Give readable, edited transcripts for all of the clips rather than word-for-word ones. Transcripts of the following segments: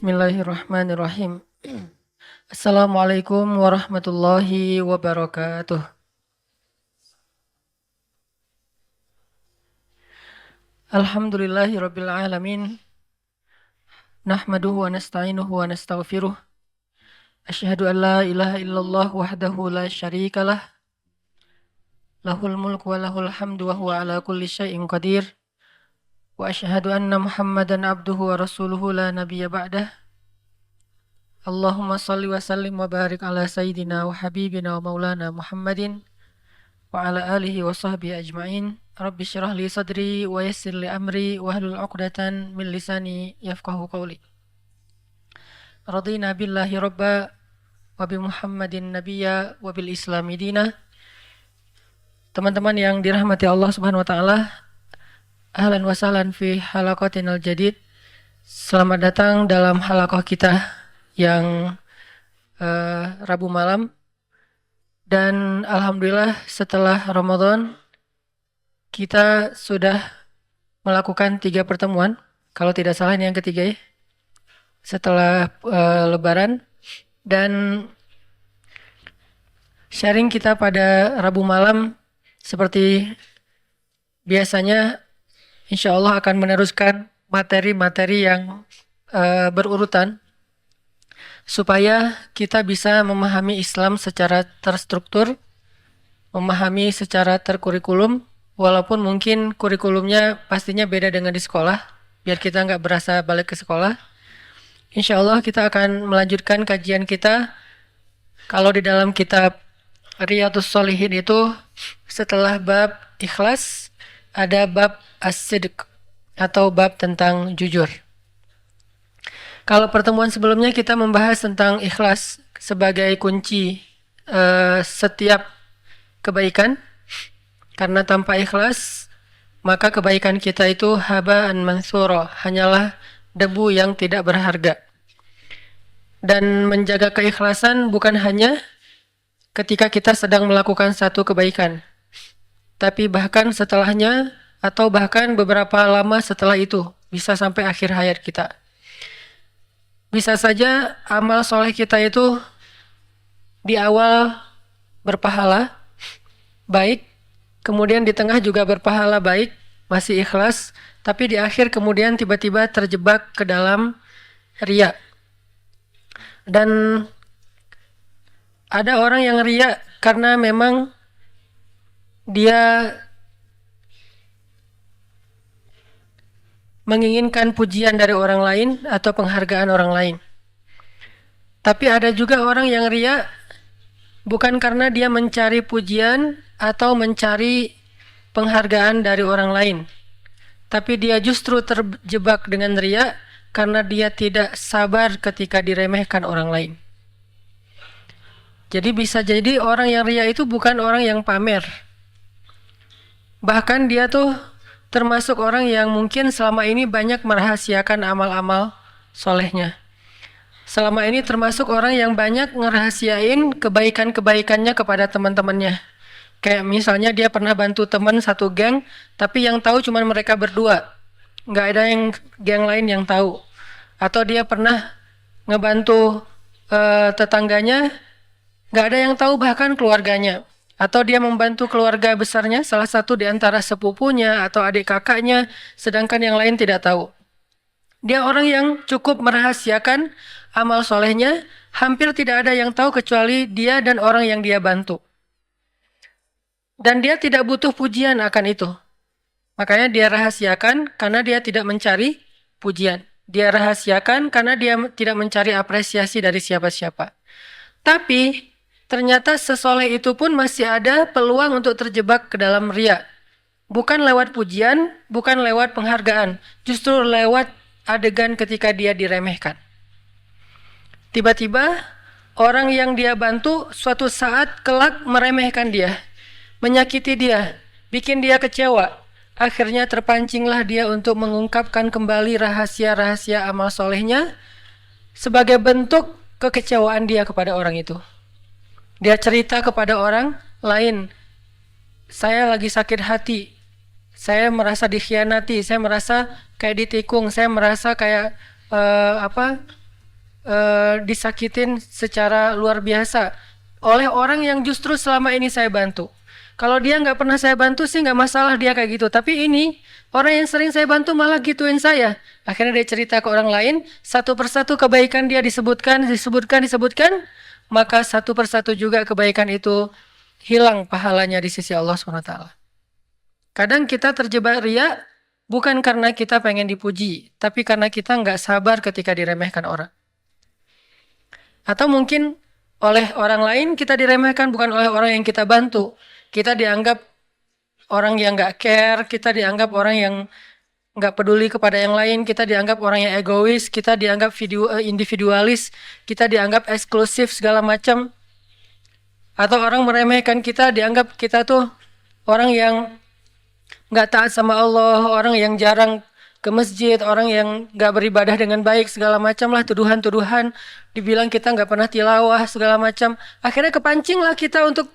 Bismillahirrahmanirrahim. Assalamualaikum warahmatullahi wabarakatuh. Alhamdulillahirabbil alamin. Nahmaduhu wa nasta'inuhu wa nastaghfiruh. Asyhadu an la ilaha illallah wahdahu la syarikalah. Lahul mulku wa lahul hamdu wa huwa ala kulli syai'in qadir. Wa asyhadu anna Muhammadan abduhu wa rasuluhu la nabiyya ba'dah. Allahumma salli wa sallim wa barik ala sayyidina wa habibina wa maulana Muhammadin wa ala alihi wa sahbihi ajma'in. Rabbi syrah li sadri wa yassir li amri wa hlul 'uqdatan min lisani yafqahu qawli. Radina billahi rabba wa bi Muhammadin nabiyya wa bil islami dina. Teman-teman yang dirahmati Allah Subhanahu wa taala, ahlan wa sahlan fi halaqatinal jadid. Selamat datang dalam halaqah kita yang Rabu malam. Dan alhamdulillah setelah Ramadan kita sudah melakukan 3 pertemuan, kalau tidak salah ini yang ketiga ya, setelah Lebaran. Dan sharing kita pada Rabu malam seperti biasanya insya Allah akan meneruskan materi-materi yang berurutan supaya kita bisa memahami Islam secara terstruktur, memahami secara terkurikulum, walaupun mungkin kurikulumnya pastinya beda dengan di sekolah, biar kita nggak berasa balik ke sekolah. Insya Allah kita akan melanjutkan kajian kita. Kalau di dalam kitab Riyadhus Shalihin itu setelah bab ikhlas ada bab as-sidq atau bab tentang jujur. Kalau pertemuan sebelumnya kita membahas tentang ikhlas sebagai kunci setiap kebaikan, karena tanpa ikhlas maka kebaikan kita itu haba'an mansura, hanyalah debu yang tidak berharga. Dan menjaga keikhlasan bukan hanya ketika kita sedang melakukan satu kebaikan, tapi bahkan setelahnya atau bahkan beberapa lama setelah itu, bisa sampai akhir hayat kita. Bisa saja amal soleh kita itu di awal berpahala baik, kemudian di tengah juga berpahala baik, masih ikhlas, tapi di akhir kemudian tiba-tiba terjebak ke dalam riya. Dan ada orang yang riya karena memang dia menginginkan pujian dari orang lain atau penghargaan orang lain. Tapi ada juga orang yang riya bukan karena dia mencari pujian atau mencari penghargaan dari orang lain, tapi dia justru terjebak dengan riya karena dia tidak sabar ketika diremehkan orang lain. Jadi bisa jadi orang yang riya itu bukan orang yang pamer. Bahkan dia tuh termasuk orang yang mungkin selama ini banyak merahasiakan amal-amal solehnya. Selama ini termasuk orang yang banyak ngerahasiain kebaikan-kebaikannya kepada teman-temannya. Kayak misalnya dia pernah bantu teman satu geng, tapi yang tahu cuma mereka berdua. Nggak ada yang geng lain yang tahu. Atau dia pernah ngebantu tetangganya, nggak ada yang tahu bahkan keluarganya. Atau dia membantu keluarga besarnya, salah satu di antara sepupunya atau adik kakaknya, sedangkan yang lain tidak tahu. Dia orang yang cukup merahasiakan amal solehnya, hampir tidak ada yang tahu kecuali dia dan orang yang dia bantu. Dan dia tidak butuh pujian akan itu. Makanya dia rahasiakan karena dia tidak mencari pujian. Dia rahasiakan karena dia tidak mencari apresiasi dari siapa-siapa. Tapi ternyata sesoleh itu pun masih ada peluang untuk terjebak ke dalam riya. Bukan lewat pujian, bukan lewat penghargaan, justru lewat adegan ketika dia diremehkan. Tiba-tiba orang yang dia bantu suatu saat kelak meremehkan dia, menyakiti dia, bikin dia kecewa. Akhirnya terpancinglah dia untuk mengungkapkan kembali rahasia-rahasia amal solehnya sebagai bentuk kekecewaan dia kepada orang itu. Dia cerita kepada orang lain, saya lagi sakit hati, saya merasa dikhianati, saya merasa kayak ditikung, saya merasa kayak disakitin secara luar biasa oleh orang yang justru selama ini saya bantu. Kalau dia nggak pernah saya bantu sih nggak masalah dia kayak gitu. Tapi ini orang yang sering saya bantu malah gituin saya. Akhirnya dia cerita ke orang lain, satu persatu kebaikan dia disebutkan, maka satu persatu juga kebaikan itu hilang pahalanya di sisi Allah SWT. Kadang kita terjebak riya bukan karena kita pengen dipuji, tapi karena kita nggak sabar ketika diremehkan orang. Atau mungkin oleh orang lain kita diremehkan, bukan oleh orang yang kita bantu. Kita dianggap orang yang nggak care, kita dianggap orang yang nggak peduli kepada yang lain, kita dianggap orang yang egois, kita dianggap individualis, kita dianggap eksklusif segala macam. Atau orang meremehkan kita, dianggap kita tuh orang yang nggak taat sama Allah, orang yang jarang ke masjid, orang yang nggak beribadah dengan baik, segala macam lah, tuduhan-tuduhan, dibilang kita nggak pernah tilawah, segala macam. Akhirnya kepancing lah kita untuk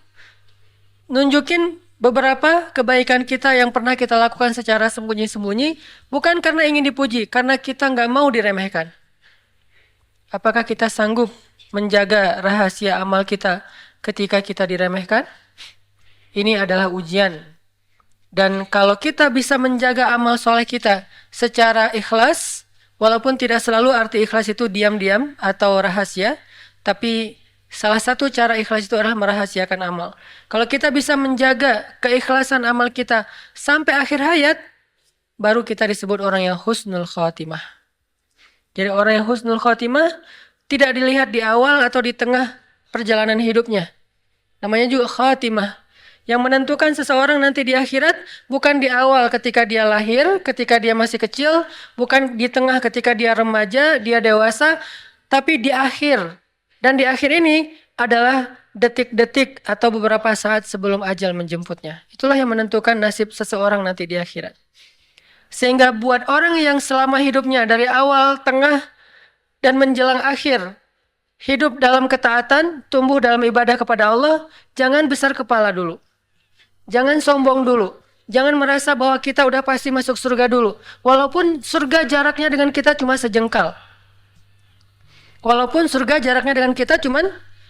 nunjukin beberapa kebaikan kita yang pernah kita lakukan secara sembunyi-sembunyi, bukan karena ingin dipuji, karena kita nggak mau diremehkan. Apakah kita sanggup menjaga rahasia amal kita ketika kita diremehkan? Ini adalah ujian. Dan kalau kita bisa menjaga amal soleh kita secara ikhlas, walaupun tidak selalu arti ikhlas itu diam-diam atau rahasia, tapi salah satu cara ikhlas itu adalah merahasiakan amal. Kalau kita bisa menjaga keikhlasan amal kita sampai akhir hayat, baru kita disebut orang yang husnul khotimah. Jadi orang yang husnul khotimah tidak dilihat di awal atau di tengah perjalanan hidupnya. Namanya juga khotimah. Yang menentukan seseorang nanti di akhirat bukan di awal ketika dia lahir, ketika dia masih kecil, bukan di tengah ketika dia remaja, dia dewasa, tapi di akhir. Dan di akhir ini adalah detik-detik atau beberapa saat sebelum ajal menjemputnya. Itulah yang menentukan nasib seseorang nanti di akhirat. Sehingga buat orang yang selama hidupnya dari awal, tengah, dan menjelang akhir, hidup dalam ketaatan, tumbuh dalam ibadah kepada Allah, jangan besar kepala dulu. Jangan sombong dulu. Jangan merasa bahwa kita udah pasti masuk surga dulu. Walaupun surga jaraknya dengan kita cuma sejengkal. Walaupun surga jaraknya dengan kita cuma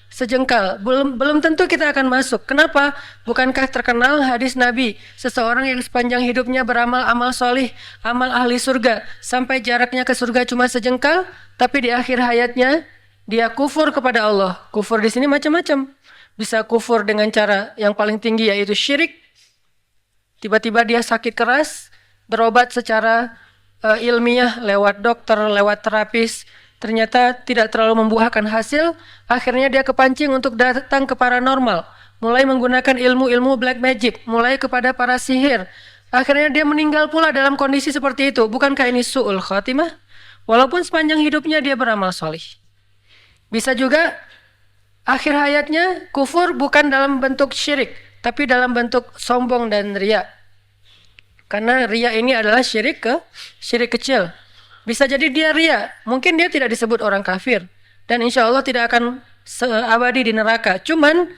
sejengkal. Belum tentu kita akan masuk. Kenapa? Bukankah terkenal hadis Nabi, seseorang yang sepanjang hidupnya beramal amal solih, amal ahli surga, sampai jaraknya ke surga cuma sejengkal, tapi di akhir hayatnya dia kufur kepada Allah. Kufur di sini macam-macam. Bisa kufur dengan cara yang paling tinggi yaitu syirik. Tiba-tiba dia sakit keras, berobat secara ilmiah lewat dokter, lewat terapis, ternyata tidak terlalu membuahkan hasil. Akhirnya dia kepancing untuk datang ke paranormal, mulai menggunakan ilmu-ilmu black magic, mulai kepada para sihir. Akhirnya dia meninggal pula dalam kondisi seperti itu. Bukankah ini su'ul khatimah? Walaupun sepanjang hidupnya dia beramal solih. Bisa juga akhir hayatnya kufur bukan dalam bentuk syirik, tapi dalam bentuk sombong dan riya. Karena riya ini adalah syirik kecil. Bisa jadi dia riya, mungkin dia tidak disebut orang kafir, dan insya Allah tidak akan abadi di neraka. Cuman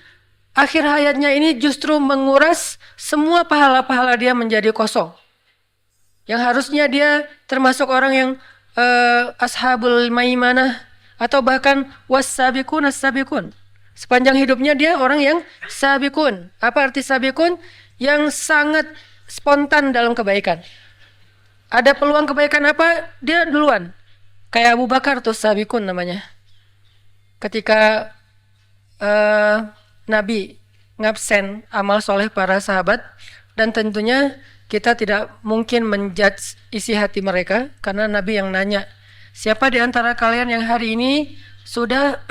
akhir hayatnya ini justru menguras semua pahala-pahala dia menjadi kosong. Yang harusnya dia termasuk orang yang ashabul maimanah, atau bahkan was-sabiqun as-sabiqun. Sepanjang hidupnya dia orang yang sabiqun. Apa arti sabiqun? Yang sangat spontan dalam kebaikan. Ada peluang kebaikan apa? Dia duluan. Kayak Abu Bakar tuh sabiqun namanya. Ketika Nabi ngabsen amal soleh para sahabat, dan tentunya kita tidak mungkin menjudge isi hati mereka, karena Nabi yang nanya, siapa di antara kalian yang hari ini sudah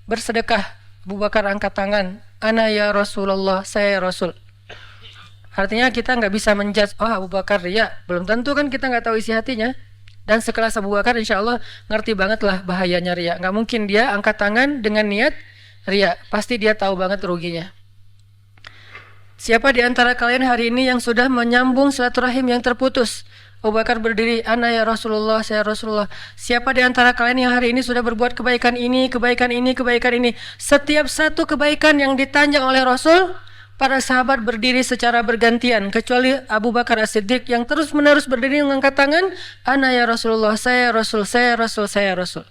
bersedekah? Abu Bakar angkat tangan. Ana ya Rasulullah, saya ya Rasul. Artinya kita nggak bisa menjudge, oh Abu Bakar riya. Belum tentu kan, kita nggak tahu isi hatinya. Dan sekelas Abu Bakar insya Allah ngerti banget lah bahayanya riya. Nggak mungkin dia angkat tangan dengan niat riya. Pasti dia tahu banget ruginya. Siapa di antara kalian hari ini yang sudah menyambung silaturahim yang terputus? Abu Bakar berdiri, ana ya Rasulullah, saya Rasulullah. Siapa di antara kalian yang hari ini sudah berbuat kebaikan ini, kebaikan ini, kebaikan ini? Setiap satu kebaikan yang ditanya oleh Rasul, para sahabat berdiri secara bergantian kecuali Abu Bakar As-Siddiq yang terus-menerus berdiri mengangkat tangan, ana ya Rasulullah, saya Rasul, saya Rasul, saya Rasul.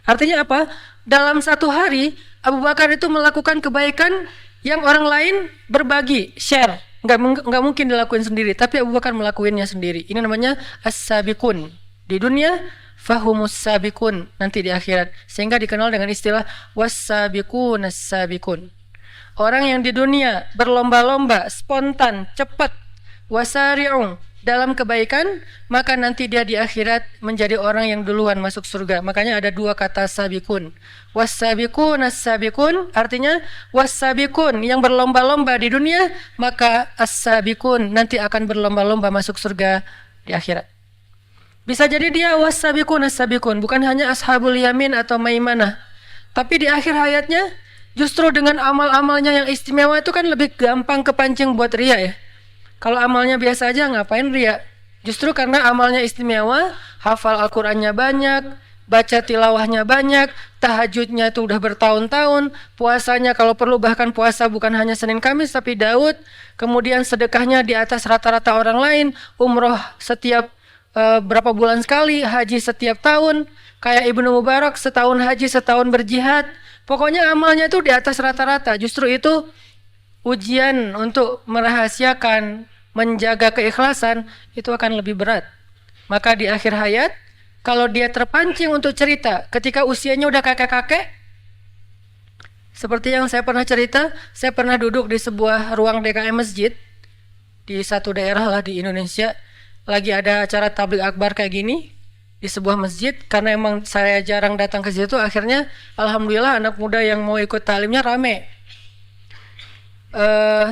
Artinya apa? Dalam satu hari Abu Bakar itu melakukan kebaikan yang orang lain berbagi, share. Nggak mungkin dilakuin sendiri, tapi Abu Bakar melakukannya sendiri. Ini namanya as-sabiqun. Di dunia fahumus sabiqun, nanti di akhirat, sehingga dikenal dengan istilah was-sabiqun as-sabiqun. Orang yang di dunia berlomba-lomba, spontan, cepat, wasari'un, dalam kebaikan, maka nanti dia di akhirat menjadi orang yang duluan masuk surga. Makanya ada dua kata sabiqun. Was-sabiqun as-sabiqun, artinya was-sabiqun yang berlomba-lomba di dunia, maka as-sabiqun nanti akan berlomba-lomba masuk surga di akhirat. Bisa jadi dia was-sabiqun as-sabiqun, bukan hanya ashabul yamin atau maimanah, tapi di akhir hayatnya justru dengan amal-amalnya yang istimewa itu kan lebih gampang kepancing buat ria ya. Kalau amalnya biasa aja ngapain ria? Justru karena amalnya istimewa, hafal Al-Qur'annya banyak, baca tilawahnya banyak, tahajudnya itu udah bertahun-tahun, puasanya kalau perlu bahkan puasa bukan hanya Senin Kamis tapi Daud, kemudian sedekahnya di atas rata-rata orang lain, umroh setiap berapa bulan sekali, haji setiap tahun, kayak Ibnu Mubarak setahun haji setahun berjihad. Pokoknya amalnya itu di atas rata-rata. Justru itu ujian untuk merahasiakan, menjaga keikhlasan itu akan lebih berat. Maka di akhir hayat, kalau dia terpancing untuk cerita ketika usianya udah kakek-kakek, seperti yang saya pernah cerita, saya pernah duduk di sebuah ruang DKM masjid di satu daerah lah di Indonesia, lagi ada acara tabligh akbar kayak gini di sebuah masjid. Karena emang saya jarang datang ke situ, akhirnya alhamdulillah anak muda yang mau ikut talimnya rame.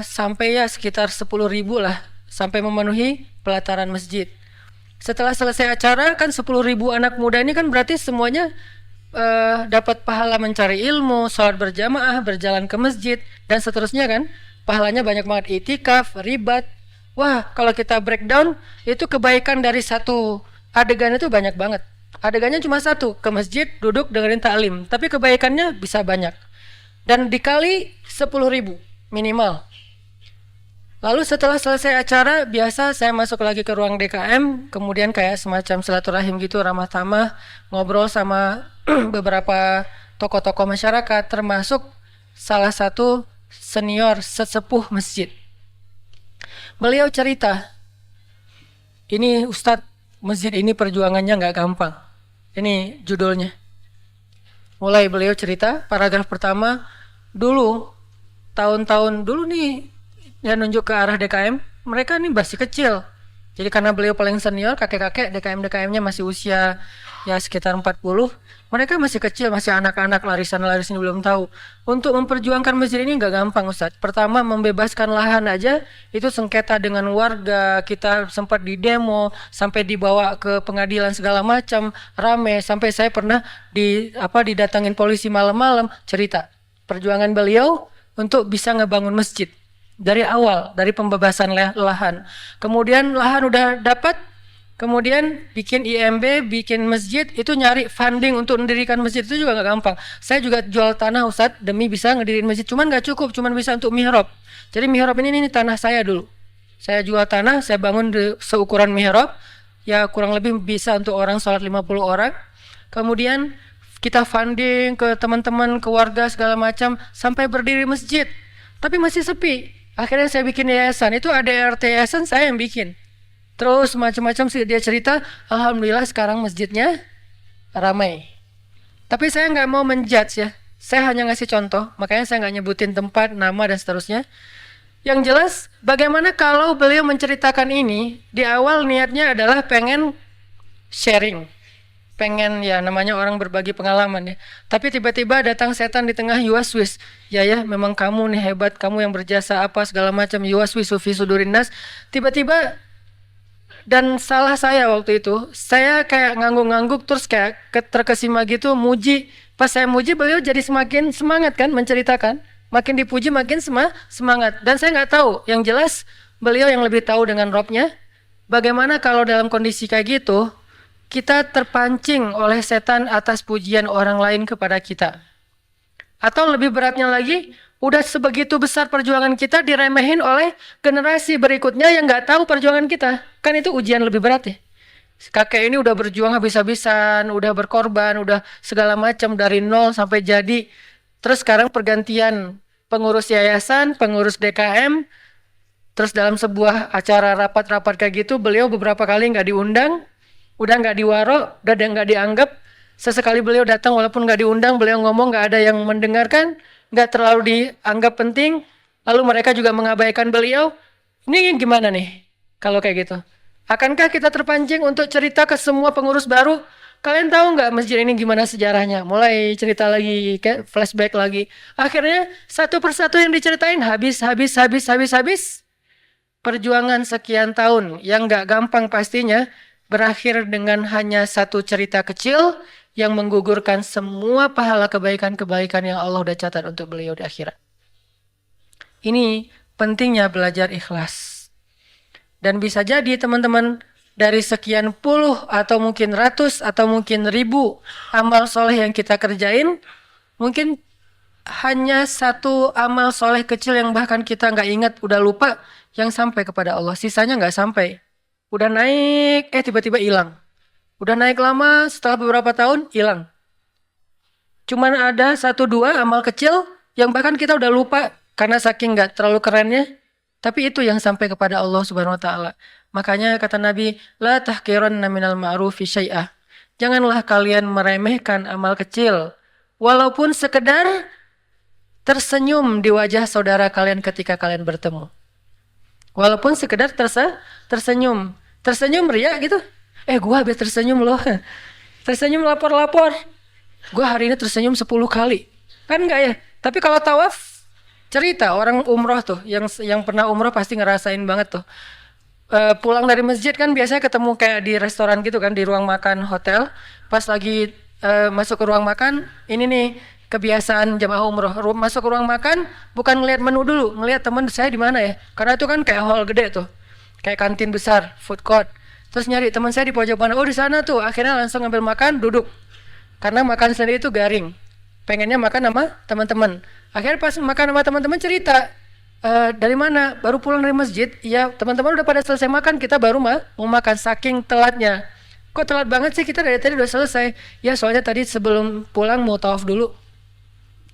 Sampai ya sekitar 10.000 lah, sampai memenuhi pelataran masjid. Setelah selesai acara kan 10.000 anak muda ini kan berarti semuanya dapat pahala mencari ilmu, sholat berjamaah, berjalan ke masjid dan seterusnya kan. Pahalanya banyak banget, itikaf, ribat. Wah, kalau kita breakdown, itu kebaikan dari satu adegan itu banyak banget. Adegannya cuma satu, ke masjid, duduk, dengerin taklim. Tapi kebaikannya bisa banyak. Dan dikali 10.000 minimal. Lalu setelah selesai acara, biasa saya masuk lagi ke ruang DKM, kemudian kayak semacam silaturahim gitu, ramah tamah, ngobrol sama beberapa tokoh-tokoh masyarakat, termasuk salah satu senior sesepuh masjid. Beliau cerita, ini Ustadz, masjid ini perjuangannya nggak gampang. Ini judulnya. Mulai beliau cerita, paragraf pertama, dulu, tahun-tahun dulu nih, dia nunjuk ke arah DKM, mereka nih masih kecil. Jadi karena beliau paling senior, kakek-kakek, DKM-DKM-nya masih usia ya sekitar 40. Mereka masih kecil, masih anak-anak, larisan-larisan belum tahu. Untuk memperjuangkan masjid ini nggak gampang Ustadz. Pertama, membebaskan lahan aja, itu sengketa dengan warga, kita sempat di demo, sampai dibawa ke pengadilan segala macam, rame, sampai saya pernah didatangin polisi malam-malam, cerita perjuangan beliau untuk bisa ngebangun masjid. Dari awal, dari pembebasan lahan. Kemudian lahan udah dapat, kemudian bikin IMB, bikin masjid, itu nyari funding untuk mendirikan masjid itu juga gak gampang. Saya juga jual tanah Ustadz demi bisa ngedirin masjid, cuman gak cukup, cuman bisa untuk mihrab. Jadi mihrab ini tanah saya dulu. Saya jual tanah, saya bangun seukuran mihrab, ya kurang lebih bisa untuk orang sholat 50 orang. Kemudian kita funding ke teman-teman, ke warga segala macam, sampai berdiri masjid. Tapi masih sepi. Akhirnya saya bikin yayasan, itu ada RT yayasan saya yang bikin. Terus macam-macam sih dia cerita, alhamdulillah sekarang masjidnya ramai. Tapi saya nggak mau menjudge ya, saya hanya ngasih contoh, makanya saya nggak nyebutin tempat, nama dan seterusnya. Yang jelas, bagaimana kalau beliau menceritakan ini, di awal niatnya adalah pengen sharing. Pengen ya namanya orang berbagi pengalaman ya. Tapi tiba-tiba datang setan di tengah yuwaswis. Ya memang kamu nih hebat, kamu yang berjasa apa segala macam, yuwaswis fi sudurin nas. Tiba-tiba, dan salah saya waktu itu, saya kayak ngangguk-ngangguk terus kayak terkesima gitu, muji. Pas saya muji beliau jadi semakin semangat kan menceritakan. Makin dipuji makin semangat. Dan saya nggak tahu, yang jelas beliau yang lebih tahu dengan Robnya. Bagaimana kalau dalam kondisi kayak gitu, kita terpancing oleh setan atas pujian orang lain kepada kita. Atau lebih beratnya lagi, Udah sebegitu besar perjuangan kita diremehin oleh generasi berikutnya yang nggak tahu perjuangan kita. Kan itu ujian lebih berat ya. Kakek ini udah berjuang habis-habisan, udah berkorban, udah segala macam dari nol sampai jadi. Terus sekarang pergantian pengurus yayasan, pengurus DKM. Terus dalam sebuah acara rapat-rapat kayak gitu, beliau beberapa kali nggak diundang, udah nggak diwaro, udah nggak dianggap. Sesekali beliau datang walaupun nggak diundang, beliau ngomong nggak ada yang mendengarkan, nggak terlalu dianggap penting. Lalu mereka juga mengabaikan beliau. Ini gimana nih kalau kayak gitu? Akankah kita terpancing untuk cerita ke semua pengurus baru? Kalian tahu nggak masjid ini gimana sejarahnya? Mulai cerita lagi, kayak flashback lagi. Akhirnya satu persatu yang diceritain habis. Perjuangan sekian tahun yang nggak gampang pastinya berakhir dengan hanya satu cerita kecil yang menggugurkan semua pahala kebaikan-kebaikan yang Allah udah catat untuk beliau di akhirat. Ini pentingnya belajar ikhlas. Dan bisa jadi teman-teman dari sekian puluh atau mungkin ratus atau mungkin ribu amal soleh yang kita kerjain, mungkin hanya satu amal soleh kecil yang bahkan kita nggak ingat, udah lupa, yang sampai kepada Allah. Sisanya nggak sampai. Udah naik, tiba-tiba hilang. Udah naik lama, setelah beberapa tahun, hilang. Cuman ada satu dua amal kecil yang bahkan kita udah lupa karena saking nggak terlalu kerennya. Tapi itu yang sampai kepada Allah Subhanahu Wa Taala. Makanya kata Nabi, la tahqiranna minal ma'rufi syai'ah. Janganlah kalian meremehkan amal kecil, walaupun sekedar tersenyum di wajah saudara kalian ketika kalian bertemu. Walaupun sekedar tersenyum. Tersenyum ria gitu. Gue habis tersenyum loh. Tersenyum lapor-lapor. Gue hari ini tersenyum 10 kali. Kan enggak ya? Tapi kalau tawaf, cerita orang umroh tuh. Yang pernah umroh pasti ngerasain banget tuh. Pulang dari masjid kan biasanya ketemu kayak di restoran gitu kan. Di ruang makan hotel. Pas lagi masuk ke ruang makan. Ini nih kebiasaan jamaah umroh. Masuk ke ruang makan bukan ngeliat menu dulu. Ngeliat teman saya di mana ya. Karena itu kan kayak hall gede tuh. Kayak kantin besar, food court. Terus nyari teman saya di pojok mana, di sana tuh. Akhirnya langsung ngambil makan, duduk. Karena makan sendiri itu garing. Pengennya makan sama teman-teman. Akhirnya pas makan sama teman-teman cerita, dari mana? Baru pulang dari masjid. Ya teman-teman udah pada selesai makan, kita baru mau makan, saking telatnya. Kok telat banget sih, kita dari tadi udah selesai. Ya soalnya tadi sebelum pulang mau tawaf dulu.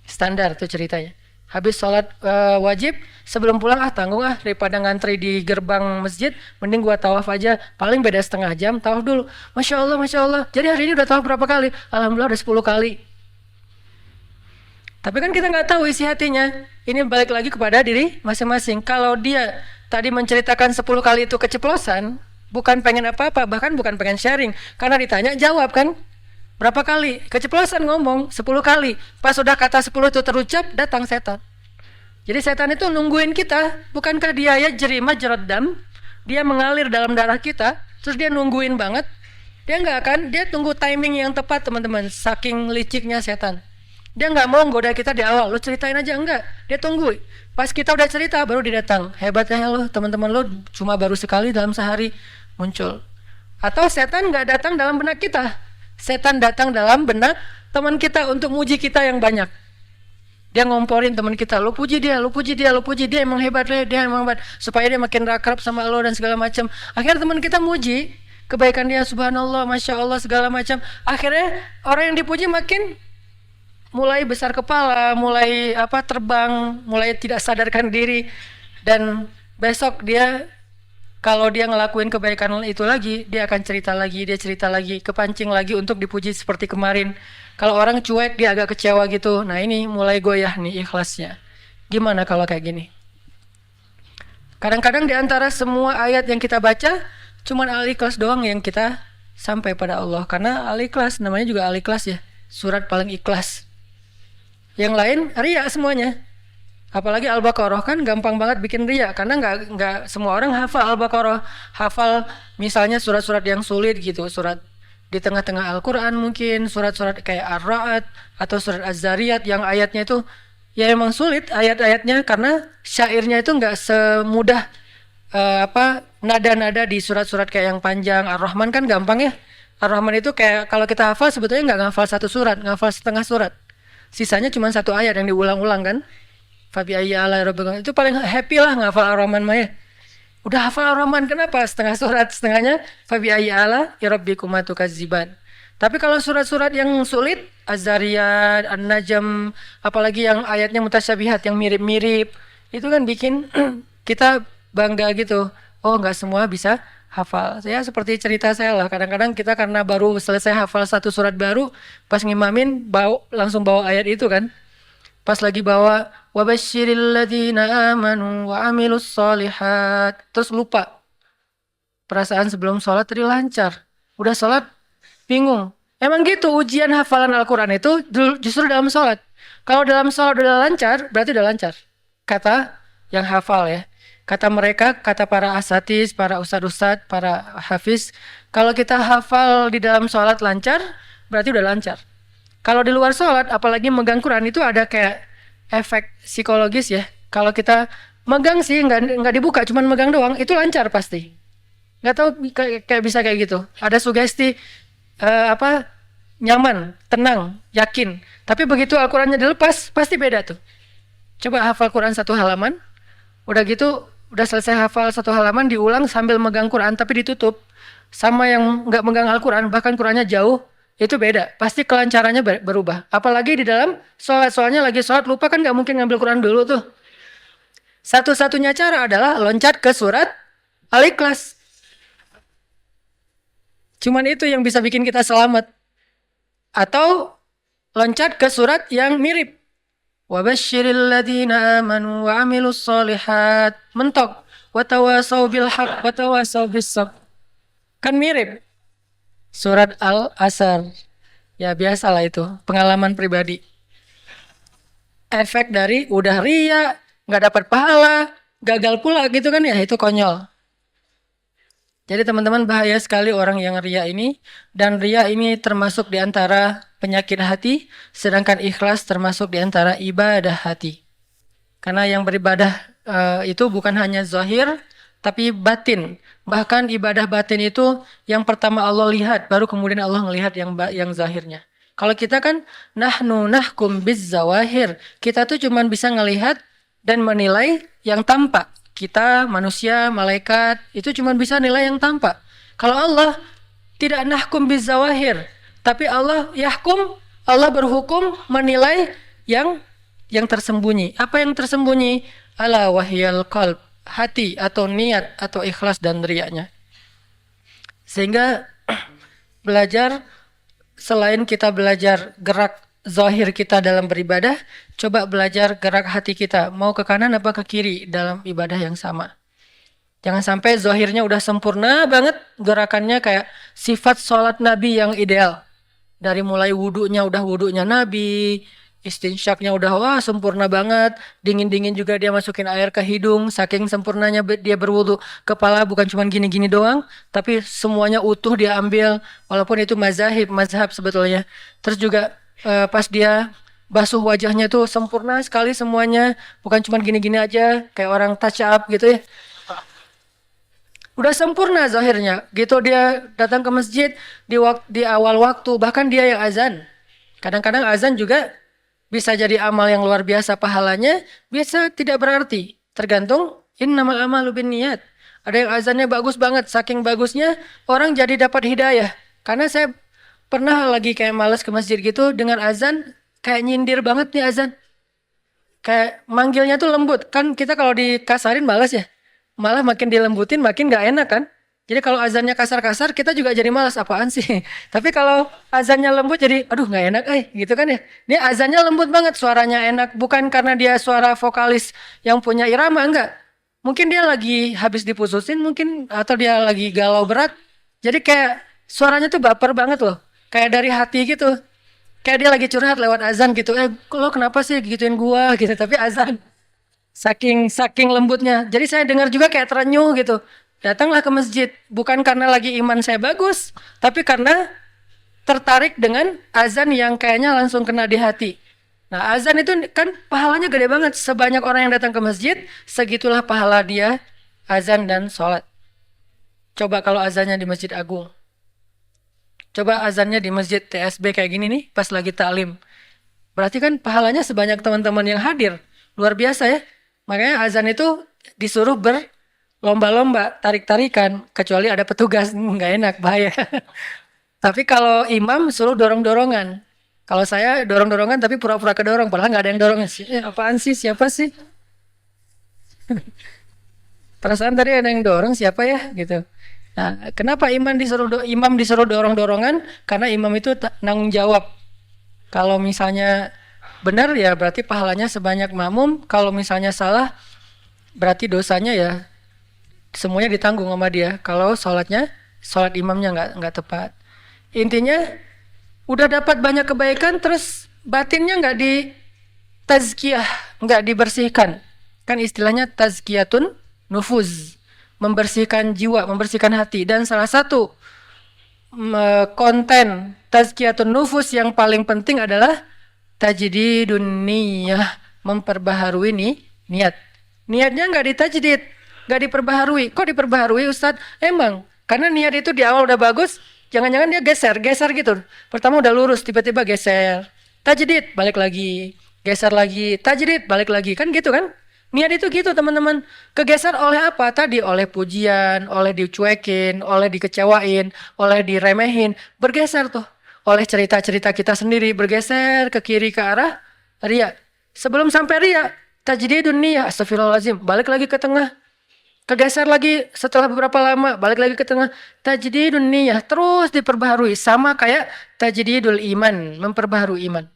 Standar tuh ceritanya. Habis sholat wajib, sebelum pulang tanggung daripada ngantri di gerbang masjid, mending gua tawaf aja, paling beda setengah jam, tawaf dulu. Masya Allah. Jadi hari ini udah tawaf berapa kali? Alhamdulillah udah 10 kali. Tapi kan kita nggak tahu isi hatinya. Ini balik lagi kepada diri masing-masing. Kalau dia tadi menceritakan 10 kali itu keceplosan, bukan pengen apa-apa, bahkan bukan pengen sharing, karena ditanya jawab kan. Berapa kali? Keceplosan ngomong 10 kali. Pas udah kata 10 itu terucap, datang setan. Jadi setan itu nungguin kita. Bukankah dia ya jerima jerodam? Dia mengalir dalam darah kita. Terus dia nungguin banget. Dia nggak akan, dia tunggu timing yang tepat teman-teman. Saking liciknya setan. Dia nggak mau goda kita di awal. Lu ceritain aja, enggak. Dia tunggu. Pas kita udah cerita baru dia datang. Hebatnya lo teman-teman, lo cuma baru sekali dalam sehari muncul. Atau setan nggak datang dalam benak kita. Setan datang dalam benak teman kita untuk muji kita yang banyak. Dia ngomporin teman kita, lo puji dia emang hebat, dia emang hebat, supaya dia makin akrab sama lo dan segala macam. Akhirnya teman kita muji kebaikan dia, subhanallah, masya Allah, segala macam. Akhirnya orang yang dipuji makin mulai besar kepala, mulai terbang, mulai tidak sadarkan diri, dan besok dia kalau dia ngelakuin kebaikan itu lagi, dia akan cerita lagi, kepancing lagi untuk dipuji seperti kemarin. Kalau orang cuek, dia agak kecewa gitu. Nah ini mulai goyah nih ikhlasnya. Gimana kalau kayak gini? Kadang-kadang di antara semua ayat yang kita baca, cuman Al-Ikhlas doang yang kita sampai pada Allah. Karena Al-Ikhlas, namanya juga Al-Ikhlas ya. Surat paling ikhlas. Yang lain, riya semuanya. Apalagi Al-Baqarah kan gampang banget bikin riya, karena nggak semua orang hafal Al-Baqarah, hafal misalnya surat-surat yang sulit gitu, surat di tengah-tengah Al-Quran mungkin, surat-surat kayak Ar-Ra'd atau surat Az-Zariyat yang ayatnya itu ya emang sulit ayat-ayatnya, karena syairnya itu nggak semudah nada-nada di surat-surat kayak yang panjang. Ar-Rahman kan gampang ya, Ar-Rahman itu kayak kalau kita hafal sebetulnya nggak ngafal satu surat, ngafal setengah surat, sisanya cuma satu ayat yang diulang-ulang kan. Fabi ayyi ala rabbika. Itu paling happy lah ngafal Ar-Rahman mah ya. Udah hafal Ar-Rahman kenapa? Setengah surat, setengahnya Fabi ayyi ala rabbikuma tukadziban. Tapi kalau surat-surat yang sulit, Az-Zariyat, An-Najm, apalagi yang ayatnya mutasyabihat yang mirip-mirip, itu kan bikin kita bangga gitu. Oh, nggak semua bisa hafal. Saya seperti cerita saya lah. Kadang-kadang kita karena baru selesai hafal satu surat baru, pas ngimamin langsung bawa ayat itu kan. Pas lagi bawa wabasyiril ladzina amanu wa amilus solihat, terus lupa. Perasaan sebelum sholat tadi lancar. Udah sholat bingung. Emang gitu ujian hafalan Al-Quran itu justru dalam sholat. Kalau dalam sholat udah lancar, berarti udah lancar. Kata yang hafal ya. Kata mereka, kata para asatis, para ustad-ustad, para hafiz. Kalau kita hafal di dalam sholat lancar, berarti udah lancar. Kalau di luar sholat, apalagi megang Quran itu ada kayak efek psikologis ya. Kalau kita megang sih, nggak dibuka, cuman megang doang, itu lancar pasti. Nggak tahu kayak bisa kayak gitu. Ada sugesti nyaman, tenang, yakin. Tapi begitu Al-Qurannya dilepas, pasti beda tuh. Coba hafal Quran satu halaman, udah gitu, udah selesai hafal satu halaman, diulang sambil megang Quran tapi ditutup. Sama yang nggak megang Al-Quran, bahkan Qurannya jauh, itu beda. Pasti kelancarannya berubah. Apalagi di dalam sholat, soalnya lagi sholat lupa kan nggak mungkin ngambil Quran dulu tuh. Satu-satunya cara adalah loncat ke surat Al-Ikhlas. Cuman itu yang bisa bikin kita selamat. Atau loncat ke surat yang mirip. Wabasyiril ladzina amanu wa amilus solihat. Mentok. Watawasau bil haq, watawasau bis sabr. Kan mirip. Surat Al-Asr. Ya biasalah itu. Pengalaman pribadi. Efek dari udah ria, nggak dapat pahala, gagal pula gitu kan ya. Itu konyol. Jadi teman-teman bahaya sekali orang yang ria ini. Dan ria ini termasuk di antara penyakit hati. Sedangkan ikhlas termasuk di antara ibadah hati. Karena yang beribadah itu bukan hanya zahir, tapi batin. Bahkan ibadah batin itu yang pertama Allah lihat, baru kemudian Allah melihat yang zahirnya. Kalau kita kan nahnu nahkum biz zawahir. Kita tuh cuma bisa ngelihat dan menilai yang tampak. Kita manusia, malaikat itu cuma bisa nilai yang tampak. Kalau Allah tidak nahkum biz zawahir, tapi Allah yahkum, Allah berhukum menilai yang tersembunyi. Apa yang tersembunyi? Ala wahyal qalb, hati atau niat atau ikhlas dan riyanya. Sehingga belajar, selain kita belajar gerak zahir kita dalam beribadah, coba belajar gerak hati kita, mau ke kanan apa ke kiri dalam ibadah yang sama. Jangan sampai zahirnya udah sempurna banget, gerakannya kayak sifat sholat Nabi yang ideal. Dari mulai wudunya udah wudunya Nabi, istinsyaknya udah wah sempurna banget, dingin-dingin juga dia masukin air ke hidung, saking sempurnanya dia berwudu, kepala bukan cuma gini-gini doang, tapi semuanya utuh dia ambil, walaupun itu mazhab sebetulnya. Terus juga pas dia basuh wajahnya tuh sempurna sekali semuanya, bukan cuma gini-gini aja kayak orang touch up gitu ya. Udah sempurna zahirnya. Gitu dia datang ke masjid di awal waktu, bahkan dia yang azan. Kadang-kadang azan juga bisa jadi amal yang luar biasa pahalanya, bisa tidak berarti. Tergantung innamal a'malu binniyat. Ada yang azannya bagus banget, saking bagusnya orang jadi dapat hidayah. Karena saya pernah lagi kayak males ke masjid gitu, dengan azan kayak nyindir banget nih azan. Kayak manggilnya tuh lembut. Kan kita kalau dikasarin males ya. Malah makin dilembutin makin gak enak kan. Jadi kalau azannya kasar-kasar kita juga jadi malas, apaan sih. Tapi kalau azannya lembut jadi aduh gak enak gitu kan ya. Ini azannya lembut banget, suaranya enak. Bukan karena dia suara vokalis yang punya irama, enggak. Mungkin dia lagi habis diputusin mungkin, atau dia lagi galau berat. Jadi kayak suaranya tuh baper banget loh. Kayak dari hati gitu. Kayak dia lagi curhat lewat azan gitu. Lo kenapa sih gituin gua gitu. Tapi azan. Saking lembutnya. Jadi saya dengar juga kayak terenyuh gitu. Datanglah ke masjid. Bukan karena lagi iman saya bagus. Tapi karena tertarik dengan azan yang kayaknya langsung kena di hati. Nah azan itu kan pahalanya gede banget. Sebanyak orang yang datang ke masjid, segitulah pahala dia azan dan sholat. Coba kalau azannya di Masjid Agung. Coba azannya di Masjid TSB kayak gini nih, pas lagi taklim. Berarti kan pahalanya sebanyak teman-teman yang hadir. Luar biasa ya. Makanya azan itu disuruh berlomba-lomba, tarik-tarikan. Kecuali ada petugas, nggak enak, bahaya. Tapi kalau imam suruh dorong-dorongan. Kalau saya dorong-dorongan tapi pura-pura kedorong. Padahal nggak ada yang dorong. Apaan sih? Siapa sih? Perasaan tadi ada yang dorong, siapa ya? Gitu. Nah, kenapa imam disuruh dorong-dorongan? Karena imam itu tanggung jawab. Kalau misalnya benar ya berarti pahalanya sebanyak makmum. Kalau misalnya salah berarti dosanya ya semuanya ditanggung sama dia. Kalau sholat imamnya nggak tepat. Intinya udah dapat banyak kebaikan terus batinnya nggak di tazkiyah, nggak dibersihkan. Kan istilahnya tazkiyatun nufuz, membersihkan jiwa, membersihkan hati. Dan salah satu konten tazkiyatun nufus yang paling penting adalah tajdidun niyah, memperbaharui niat. Niatnya nggak ditajdid, nggak diperbaharui. Kok diperbaharui Ustadz? Emang karena niat itu di awal udah bagus, jangan-jangan dia geser gitu. Pertama udah lurus, tiba-tiba geser. Tajdid, balik lagi. Geser lagi, tajdid, balik lagi. Kan gitu kan? Niat itu gitu teman-teman. Kegeser oleh apa? Tadi oleh pujian, oleh dicuekin, oleh dikecewain, oleh diremehin. Bergeser tuh. Oleh cerita-cerita kita sendiri. Bergeser ke kiri ke arah ria. Sebelum sampai ria, tajdidun niyah, astagfirullahaladzim. Balik lagi ke tengah. Kegeser lagi setelah beberapa lama. Balik lagi ke tengah. Tajdidun niyah. Terus diperbaharui. Sama kayak tajdidul iman. Memperbaharui iman.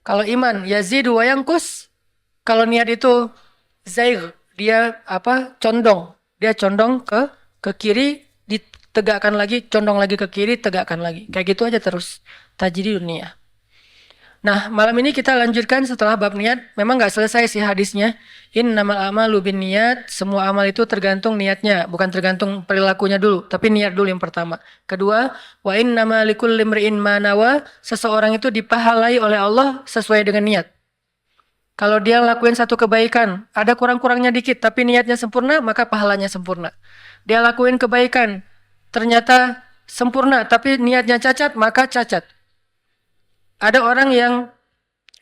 Kalau iman, yazidu wa yankus. Kalau niat itu zair, dia condong. Dia condong ke kiri, ditegakkan lagi, condong lagi ke kiri, tegakkan lagi. Kayak gitu aja terus. Tajdidun niyah. Nah, malam ini kita lanjutkan setelah bab niat. Memang nggak selesai sih hadisnya. Innamal a'malu binniyat. Semua amal itu tergantung niatnya, bukan tergantung perilakunya dulu, tapi niat dulu yang pertama. Kedua, wa innama likulli imri'in ma nawa. Seseorang itu dipahalai oleh Allah sesuai dengan niat. Kalau dia lakuin satu kebaikan, ada kurang-kurangnya dikit, tapi niatnya sempurna, maka pahalanya sempurna. Dia lakuin kebaikan, ternyata sempurna, tapi niatnya cacat, maka cacat. Ada orang yang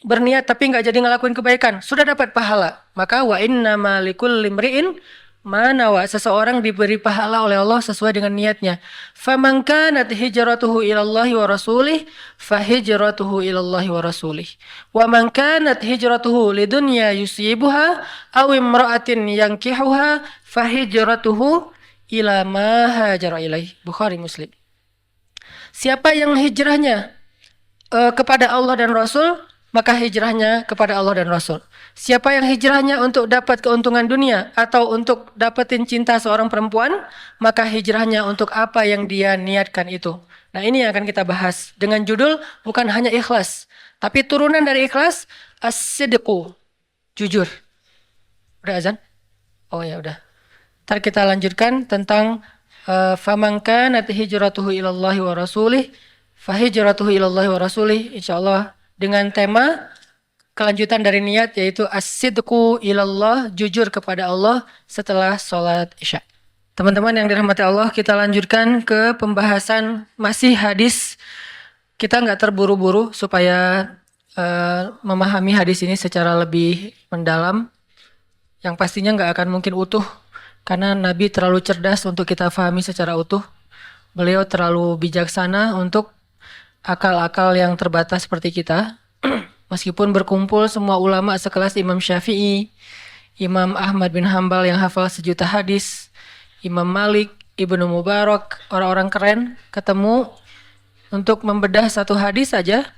berniat tapi nggak jadi ngelakuin kebaikan, sudah dapat pahala. Maka wa innama likulli imri'in manawa, seseorang diberi pahala oleh Allah sesuai dengan niatnya. Faman kanat hijratuhu ilallahi wa rasulih fahijratuhu ilallahi wa rasulih. Wa man kanat hijratuhu lidunya yusibuha aw imra'atin yankihuha fahijratuhu ila ma hajara ilaih. Bukhari Muslim. Siapa yang hijrahnya kepada Allah dan Rasul, maka hijrahnya kepada Allah dan Rasul. Siapa yang hijrahnya untuk dapat keuntungan dunia atau untuk dapetin cinta seorang perempuan, maka hijrahnya untuk apa yang dia niatkan itu. Nah, ini yang akan kita bahas dengan judul bukan hanya ikhlas, tapi turunan dari ikhlas, as-sidqu, jujur. Udah azan? Oh ya udah. Ntar kita lanjutkan tentang faman kanat hijratuhu ilallahi wa rasulih fahijratuhu ilallahi wa rasulih, insyaallah dengan tema kelanjutan dari niat, yaitu as-sidqu ilallah, jujur kepada Allah setelah sholat isya. Teman-teman yang dirahmati Allah, kita lanjutkan ke pembahasan masih hadis. Kita nggak terburu-buru supaya memahami hadis ini secara lebih mendalam. Yang pastinya nggak akan mungkin utuh, karena Nabi terlalu cerdas untuk kita pahami secara utuh. Beliau terlalu bijaksana untuk akal-akal yang terbatas seperti kita. Meskipun berkumpul semua ulama sekelas Imam Syafi'i, Imam Ahmad bin Hambal yang hafal sejuta hadis, Imam Malik, Ibnu Mubarak, orang-orang keren ketemu untuk membedah satu hadis saja,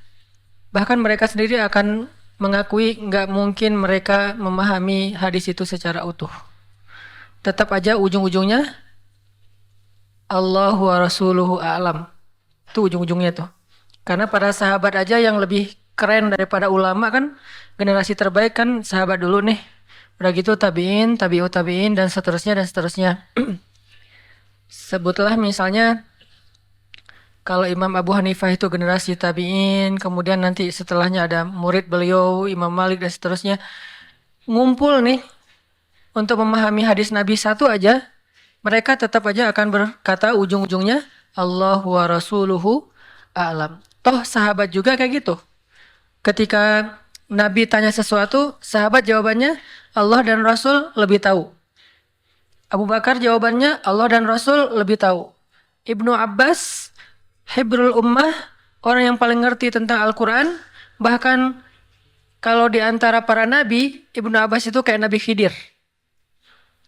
bahkan mereka sendiri akan mengakui nggak mungkin mereka memahami hadis itu secara utuh. Tetap aja ujung-ujungnya Allahu wa rasuluhu a'lam. Itu ujung-ujungnya tuh. Karena para sahabat aja yang lebih keren daripada ulama kan, generasi terbaik kan sahabat dulu nih. Udah gitu tabi'in, tabi'ut tabi'in, dan seterusnya dan seterusnya. Sebutlah misalnya kalau Imam Abu Hanifah itu generasi tabi'in, kemudian nanti setelahnya ada murid beliau Imam Malik dan seterusnya. Ngumpul nih untuk memahami hadis Nabi satu aja, mereka tetap aja akan berkata ujung-ujungnya Allahu wa rasuluhu a'lam. Toh sahabat juga kayak gitu. Ketika Nabi tanya sesuatu, sahabat jawabannya Allah dan Rasul lebih tahu. Abu Bakar jawabannya Allah dan Rasul lebih tahu. Ibnu Abbas, Hibrul Ummah, orang yang paling ngerti tentang Al-Quran. Bahkan kalau di antara para nabi, Ibnu Abbas itu kayak Nabi Khidir.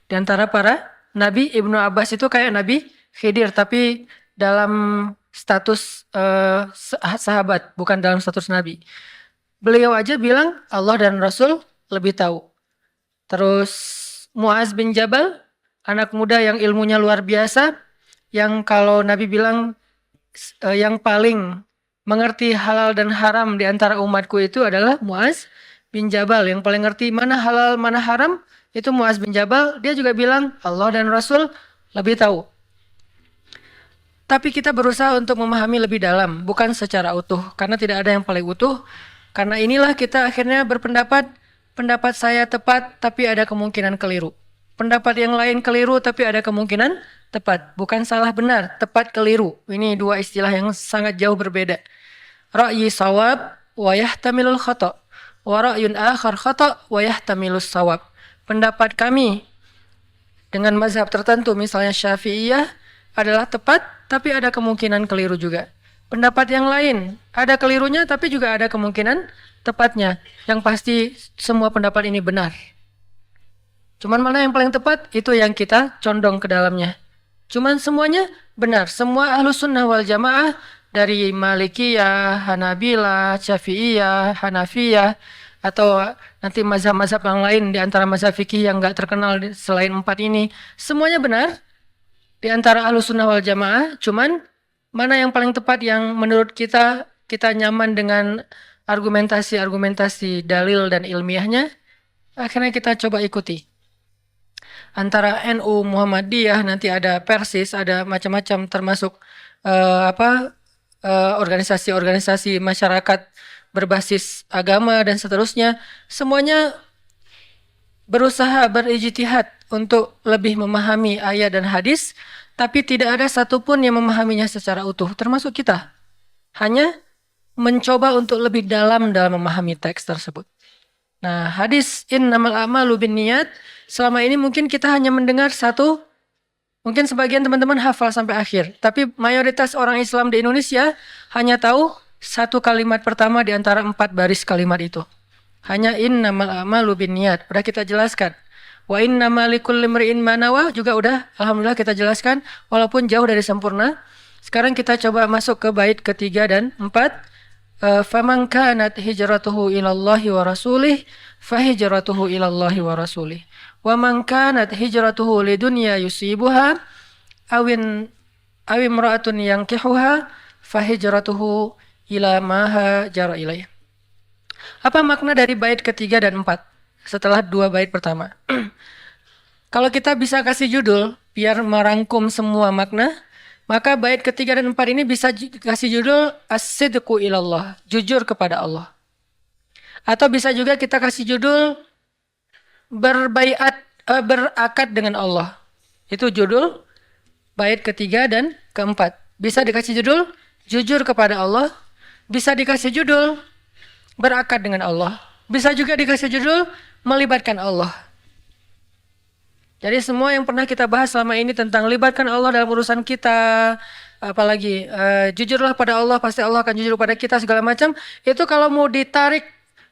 Di antara para nabi, Ibnu Abbas itu kayak Nabi Khidir, tapi dalam status sahabat, bukan dalam status nabi. Beliau aja bilang Allah dan Rasul lebih tahu. Terus Muaz bin Jabal, anak muda yang ilmunya luar biasa, yang kalau Nabi bilang yang paling mengerti halal dan haram di antara umatku itu adalah Muaz bin Jabal. Yang paling ngerti mana halal mana haram itu Muaz bin Jabal. Dia juga bilang Allah dan Rasul lebih tahu. Tapi kita berusaha untuk memahami lebih dalam, bukan secara utuh, karena tidak ada yang paling utuh. Karena inilah kita akhirnya berpendapat, pendapat saya tepat, tapi ada kemungkinan keliru. Pendapat yang lain keliru, tapi ada kemungkinan tepat. Bukan salah benar, tepat keliru. Ini dua istilah yang sangat jauh berbeda. Ra'yi sawab wa yahtamilul khata', wa ra'yun akhar khata' wa yahtamilus sawab. Pendapat kami dengan mazhab tertentu, misalnya Syafi'iyah, adalah tepat, tapi ada kemungkinan keliru juga. Pendapat yang lain ada kelirunya, tapi juga ada kemungkinan tepatnya. Yang pasti semua pendapat ini benar. Cuman mana yang paling tepat, itu yang kita condong ke dalamnya. Cuman semuanya benar. Semua Ahlus Sunnah wal Jamaah, dari Malikiyah, Hanabilah, Syafi'iyah, Hanafiyah, atau nanti mazhab-mazhab yang lain di antara mazhab fikih yang gak terkenal selain 4 ini, semuanya benar di antara Ahlus Sunnah wal Jamaah. Cuman mana yang paling tepat, yang menurut kita nyaman dengan argumentasi dalil dan ilmiahnya, akhirnya kita coba ikuti. Antara NU, Muhammadiyah, nanti ada Persis, ada macam-macam, termasuk organisasi-organisasi masyarakat berbasis agama dan seterusnya. Semuanya berusaha berijtihad untuk lebih memahami ayat dan hadis, tapi tidak ada satupun yang memahaminya secara utuh, termasuk kita. Hanya mencoba untuk lebih dalam memahami teks tersebut. Nah, hadis innamal a'malu binniyat, selama ini mungkin kita hanya mendengar satu, mungkin sebagian teman-teman hafal sampai akhir, tapi mayoritas orang Islam di Indonesia hanya tahu satu kalimat pertama di antara 4 baris kalimat itu. Hanya innamal a'malu binniyat, udah kita jelaskan. Wa innamal likulli imri'in ma nawa juga udah alhamdulillah kita jelaskan, walaupun jauh dari sempurna. Sekarang kita coba masuk ke bait ketiga dan 4. Faman kanat hijratuhu ilallahi wa rasulih fahijratuhu ilallahi wa rasulih. Wa man kanat hijratuhu lidunya yusibuha awin imra'atun yankihuha fahijratuhu ila ma hajara ilaih. Apa makna dari bait ketiga dan 4 setelah 2 bait pertama? Kalau kita bisa kasih judul biar merangkum semua makna, maka bait ketiga dan 4 ini bisa kasih judul as-sidqu ilallah, jujur kepada Allah. Atau bisa juga kita kasih judul berakad dengan Allah. Itu judul bait ketiga dan keempat. Bisa dikasih judul jujur kepada Allah, bisa dikasih judul berakad dengan Allah, bisa juga dikasih judul melibatkan Allah. Jadi semua yang pernah kita bahas selama ini tentang libatkan Allah dalam urusan kita, apalagi jujurlah pada Allah, pasti Allah akan jujur pada kita, segala macam, itu kalau mau ditarik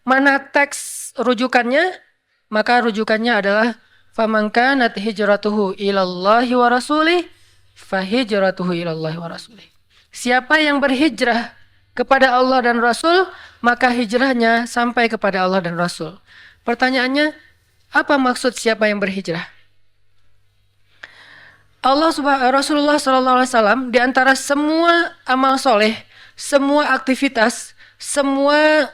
mana teks rujukannya, maka rujukannya adalah faman kanat hijratuhu ilallahi wa rasulih fahijratuhu ilallahi wa rasulih. Siapa yang berhijrah kepada Allah dan Rasul, maka hijrahnya sampai kepada Allah dan Rasul. Pertanyaannya, apa maksud siapa yang berhijrah? Rasulullah SAW di antara semua amal soleh, semua aktivitas, semua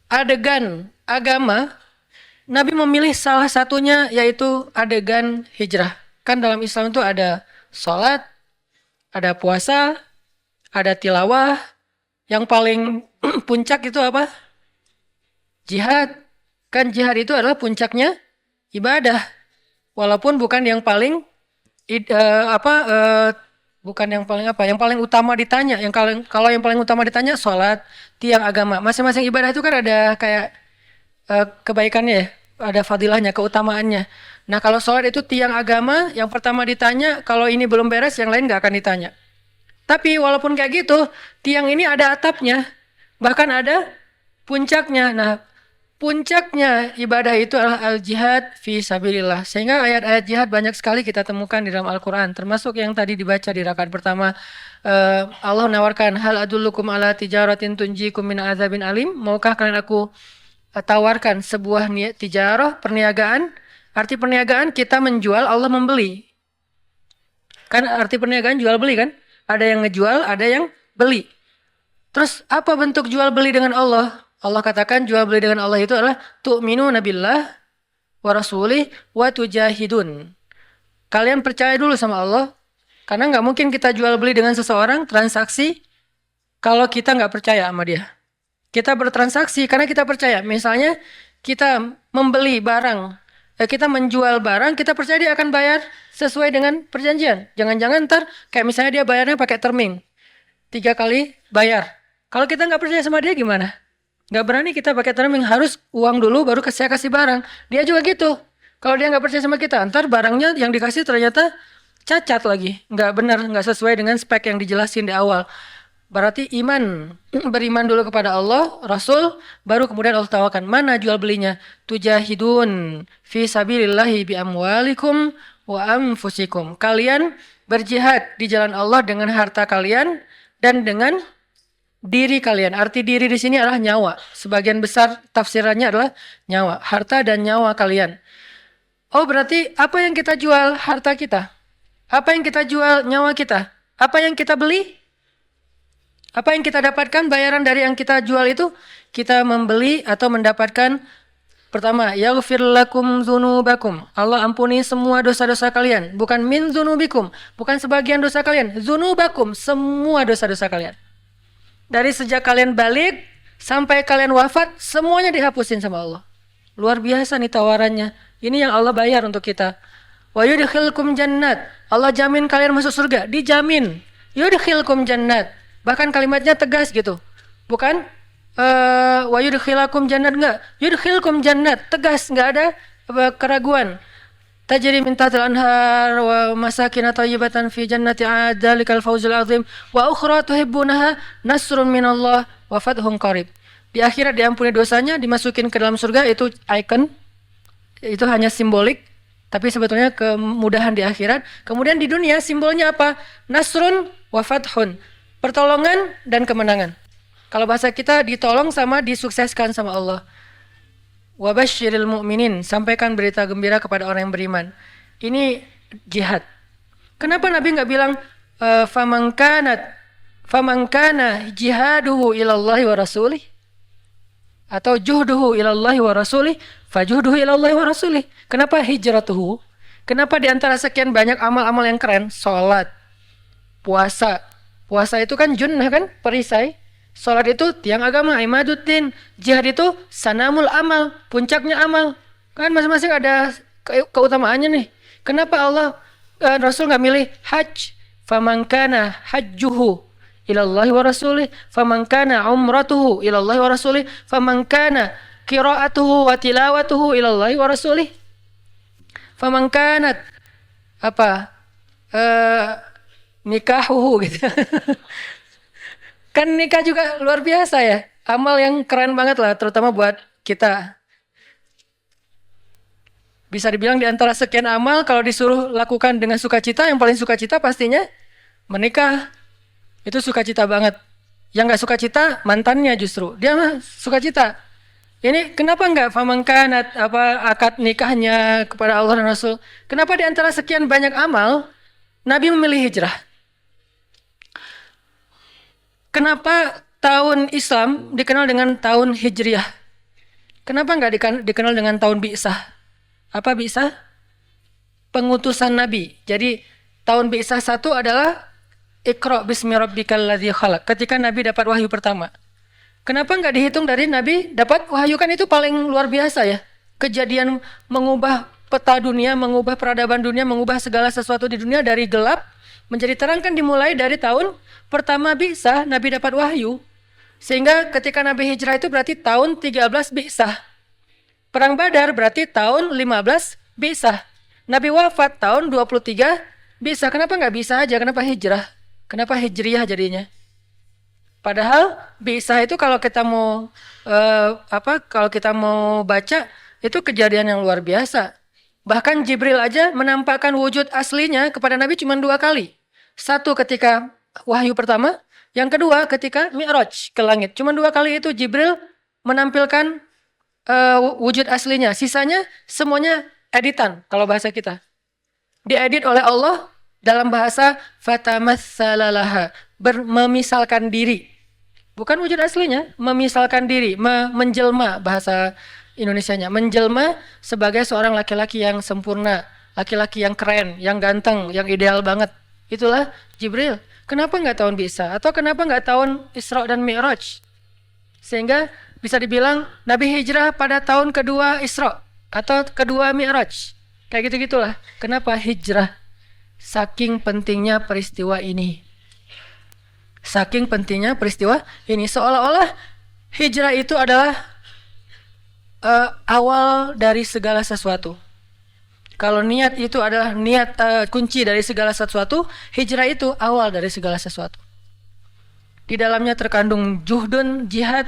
adegan agama, Nabi memilih salah satunya, yaitu adegan hijrah. Kan dalam Islam itu ada sholat, ada puasa, ada tilawah, yang paling puncak itu apa? Jihad. Kan jihad itu adalah puncaknya ibadah, walaupun bukan yang paling Bukan yang paling apa, yang paling utama ditanya. Yang kalau yang paling utama ditanya sholat, tiang agama. Masing-masing ibadah itu kan ada kayak kebaikannya ya, ada fadilahnya, keutamaannya. Nah kalau sholat itu tiang agama, yang pertama ditanya, kalau ini belum beres, yang lain nggak akan ditanya. Tapi walaupun kayak gitu, tiang ini ada atapnya, bahkan ada puncaknya. Nah, puncaknya ibadah itu adalah al-jihad fi sabilillah. Sehingga ayat-ayat jihad banyak sekali kita temukan di dalam Al-Quran. Termasuk yang tadi dibaca di rakaat pertama. Allah menawarkan, hal adullukum ala tijaratin tunjikum min azabin alim. Maukah kalian aku tawarkan sebuah tijarah, perniagaan. Arti perniagaan kita menjual, Allah membeli. Kan arti perniagaan jual beli kan? Ada yang ngejual, ada yang beli. Terus apa bentuk jual beli dengan Allah? Allah katakan jual beli dengan Allah itu adalah tu'minuna billah wa rasulih wa tujahidun. Kalian percaya dulu sama Allah. Karena nggak mungkin kita jual beli dengan seseorang, transaksi, kalau kita nggak percaya sama dia. Kita bertransaksi karena kita percaya. Misalnya kita membeli barang, kita menjual barang, kita percaya dia akan bayar sesuai dengan perjanjian. Jangan-jangan ntar kayak misalnya dia bayarnya pakai terming. 3 kali bayar. Kalau kita nggak percaya sama dia gimana? Nggak berani kita pakai terming, harus uang dulu baru saya kasih barang. Dia juga gitu. Kalau dia nggak percaya sama kita, ntar barangnya yang dikasih ternyata cacat lagi. Nggak benar, nggak sesuai dengan spek yang dijelasin di awal. Berarti iman, beriman dulu kepada Allah, Rasul, baru kemudian Allah tawarkan. Mana jual belinya? Tujahidun fi sabilillahi bi amwalikum wa anfusikum. Kalian berjihad di jalan Allah dengan harta kalian dan dengan diri kalian. Arti diri di sini adalah nyawa. Sebagian besar tafsirannya adalah nyawa, harta dan nyawa kalian. Oh, berarti apa yang kita jual? Harta kita. Apa yang kita jual? Nyawa kita. Apa yang kita beli? Apa yang kita dapatkan bayaran dari yang kita jual itu? Kita membeli atau mendapatkan, pertama, yaghfir lakum dzunubakum. Allah ampuni semua dosa-dosa kalian. Bukan min dzunubikum, bukan sebagian dosa kalian. Dzunubakum, semua dosa-dosa kalian. Dari sejak kalian balik sampai kalian wafat, semuanya dihapusin sama Allah. Luar biasa nih tawarannya. Ini yang Allah bayar untuk kita. Wa yudkhilkum jannat. Allah jamin kalian masuk surga, dijamin. Yudkhilkum jannat. Bahkan kalimatnya tegas gitu. Bukan wa yudkhilakum jannat, enggak. Yudkhilkum jannat, tegas, enggak ada keraguan. Tajri min tahtil anhar wa masakin thayyibatan fi jannati adzalikal fawzul azim wa ukhra tuhibbunaha nasrun minallah wa fathun qarib. Di akhirat diampuni dosanya, dimasukin ke dalam surga, itu icon. Itu hanya simbolik, tapi sebetulnya kemudahan di akhirat. Kemudian di dunia simbolnya apa? Nasrun wa fathun. Pertolongan dan kemenangan. Kalau bahasa kita ditolong sama disukseskan sama Allah. Wabasyiril mu'minin, sampaikan berita gembira kepada orang yang beriman. Ini jihad. Kenapa Nabi nggak bilang famangkana jihaduhu ilallahi wa rasulih, atau juhduhu ilallahi wa rasulih fajuhduhu ilallahi wa rasulih? Kenapa hijratuhu? Kenapa di antara sekian banyak amal-amal yang keren, salat, puasa. Puasa itu kan junnah kan, perisai. Salat itu tiang agama, imaduddin. Jihad itu sanamul amal, puncaknya amal. Kan masing-masing ada keutamaannya nih. Kenapa Rasul nggak milih hajj? Famangkana hajjuhu ilallahi wa rasulih, famangkana umratuhu ilallahi wa rasulih, famangkana qiraatuhu wa tilawatuhu ilallahi wa rasulih, famangkanat nikahuhu gitu. Kan nikah juga luar biasa ya. Amal yang keren banget lah, terutama buat kita. Bisa dibilang di antara sekian amal, kalau disuruh lakukan dengan sukacita, yang paling sukacita pastinya menikah. Itu sukacita banget. Yang gak sukacita, mantannya justru. Dia mah sukacita. Ini kenapa enggak famangkanat akad nikahnya kepada Allah dan Rasul? Kenapa di antara sekian banyak amal, Nabi memilih hijrah? Kenapa tahun Islam dikenal dengan tahun Hijriah? Kenapa nggak dikenal dengan tahun Bi'sah? Apa Bi'sah? Pengutusan Nabi. Jadi tahun Bi'sah 1 adalah Iqra bismi rabbikal ladzi khalaq. Ketika Nabi dapat wahyu pertama. Kenapa nggak dihitung dari Nabi dapat wahyu? Kan itu paling luar biasa ya. Kejadian mengubah peta dunia, mengubah peradaban dunia, mengubah segala sesuatu di dunia dari gelap Menjadi terang kan dimulai dari tahun pertama bi'tsah, Nabi dapat wahyu. Sehingga ketika Nabi hijrah itu berarti tahun 13 bi'tsah. Perang Badar berarti tahun 15 bi'tsah. Nabi wafat tahun 23 bi'tsah. Kenapa nggak bisa aja? Kenapa hijrah? Kenapa hijriyah jadinya? Padahal bi'tsah itu kalau kita mau kalau kita mau baca itu kejadian yang luar biasa. Bahkan Jibril aja menampakkan wujud aslinya kepada Nabi cuma 2 kali. Satu ketika wahyu pertama, yang kedua ketika Mi'raj ke langit. Cuma 2 kali itu Jibril menampilkan wujud aslinya. Sisanya semuanya editan kalau bahasa kita. Diedit oleh Allah dalam bahasa fatamatssalalaha, memisalkan diri. Bukan wujud aslinya, memisalkan diri, menjelma bahasa Indonesianya. Menjelma sebagai seorang laki-laki yang sempurna, laki-laki yang keren, yang ganteng, yang ideal banget. Itulah Jibril. Kenapa nggak tahun bi'tsah? Atau kenapa nggak tahun Isra dan Mi'raj? Sehingga bisa dibilang Nabi hijrah pada tahun kedua Isra atau kedua Mi'raj. Kayak gitu-gitulah. Kenapa hijrah? Saking pentingnya peristiwa ini. Saking pentingnya peristiwa ini. Seolah-olah hijrah itu adalah awal dari segala sesuatu. Kalau niat itu adalah niat kunci dari segala sesuatu, hijrah itu awal dari segala sesuatu. Di dalamnya terkandung juhdun, jihad,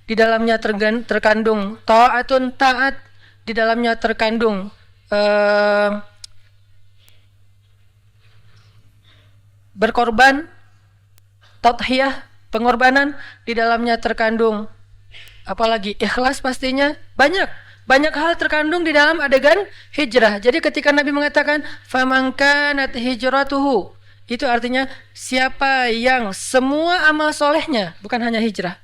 di dalamnya terkandung ta'atun, taat, di dalamnya terkandung berkorban, tadhiyah, pengorbanan, di dalamnya terkandung apalagi ikhlas pastinya, banyak hal terkandung di dalam adegan hijrah. Jadi ketika Nabi mengatakan faman kanat hijratuhu, itu artinya siapa yang semua amal solehnya, bukan hanya hijrah.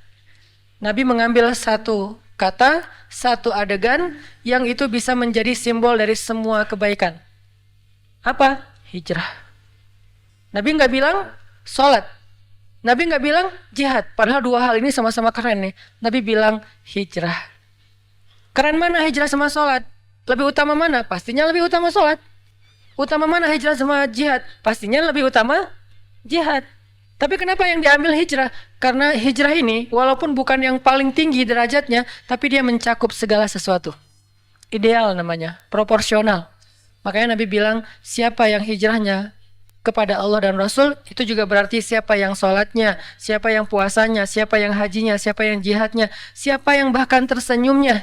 Nabi mengambil satu kata, satu adegan yang itu bisa menjadi simbol dari semua kebaikan. Apa? Hijrah. Nabi nggak bilang sholat, Nabi nggak bilang jihad, padahal 2 hal ini sama-sama keren nih. Nabi bilang hijrah. Keren mana hijrah sama sholat? Lebih utama mana? Pastinya lebih utama sholat. Utama mana hijrah sama jihad? Pastinya lebih utama jihad. Tapi kenapa yang diambil hijrah? Karena hijrah ini walaupun bukan yang paling tinggi derajatnya, tapi dia mencakup segala sesuatu. Ideal namanya, proporsional. Makanya Nabi bilang siapa yang hijrahnya kepada Allah dan Rasul, itu juga berarti siapa yang sholatnya, siapa yang puasanya, siapa yang hajinya, siapa yang jihadnya, siapa yang bahkan tersenyumnya.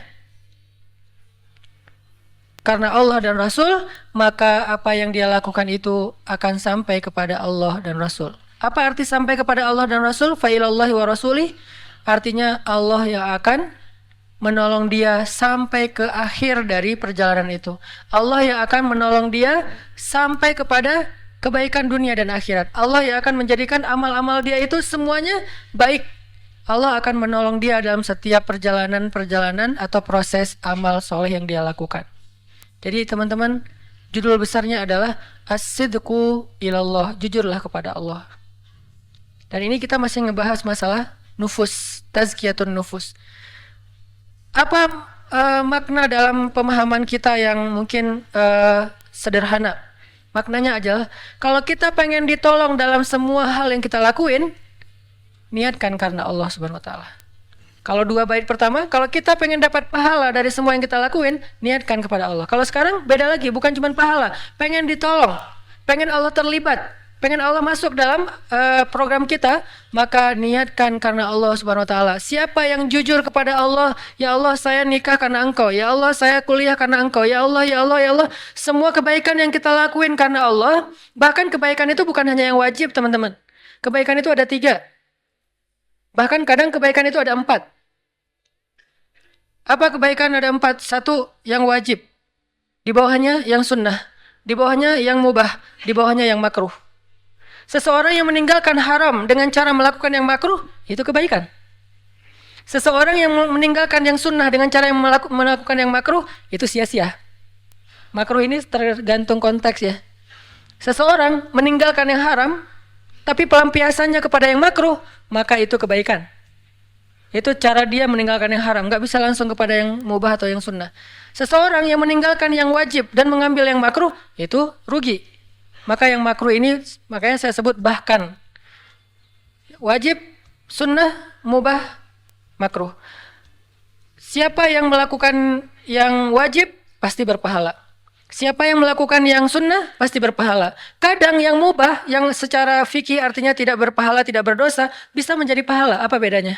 Karena Allah dan Rasul, maka apa yang dia lakukan itu akan sampai kepada Allah dan Rasul. Apa arti sampai kepada Allah dan Rasul? Fa'ilallahi wa rasulih. Artinya Allah yang akan menolong dia sampai ke akhir dari perjalanan itu. Allah yang akan menolong dia sampai kepada kebaikan dunia dan akhirat. Allah yang akan menjadikan amal-amal dia itu semuanya baik. Allah akan menolong dia dalam setiap perjalanan atau proses amal soleh yang dia lakukan. Jadi teman-teman, judul besarnya adalah As-sidqu ilallah, jujurlah kepada Allah. Dan ini kita masih ngebahas masalah nufus, tazkiyatun nufus. Apa makna dalam pemahaman kita yang mungkin sederhana? Maknanya adalah kalau kita pengen ditolong dalam semua hal yang kita lakuin, niatkan karena Allah Subhanahu wa taala. Kalau 2 bait pertama, kalau kita pengen dapat pahala dari semua yang kita lakuin, niatkan kepada Allah. Kalau sekarang beda lagi, bukan cuma pahala, pengen ditolong, pengen Allah terlibat, pengen Allah masuk dalam program kita, maka niatkan karena Allah Subhanahu wa taala. Siapa yang jujur kepada Allah, ya Allah saya nikah karena Engkau, ya Allah saya kuliah karena Engkau, ya Allah, ya Allah, ya Allah. Semua kebaikan yang kita lakuin karena Allah, bahkan kebaikan itu bukan hanya yang wajib, teman-teman. Kebaikan itu ada 3. Bahkan kadang kebaikan itu ada 4. Apa kebaikan ada 4? 1 yang wajib, di bawahnya yang sunnah, di bawahnya yang mubah, di bawahnya yang makruh. Seseorang yang meninggalkan haram dengan cara melakukan yang makruh, itu kebaikan. Seseorang yang meninggalkan yang sunnah dengan cara yang melakukan yang makruh, itu sia-sia. Makruh ini tergantung konteks ya. Seseorang meninggalkan yang haram, tapi pelampiasannya kepada yang makruh, maka itu kebaikan. Itu cara dia meninggalkan yang haram, gak bisa langsung kepada yang mubah atau yang sunnah. Seseorang yang meninggalkan yang wajib dan mengambil yang makruh, itu rugi. Maka yang makruh ini makanya saya sebut bahkan. Wajib, sunnah, mubah, makruh. Siapa yang melakukan yang wajib pasti berpahala. Siapa yang melakukan yang sunnah pasti berpahala. Kadang yang mubah, yang secara fikih artinya tidak berpahala, tidak berdosa, bisa menjadi pahala. Apa bedanya?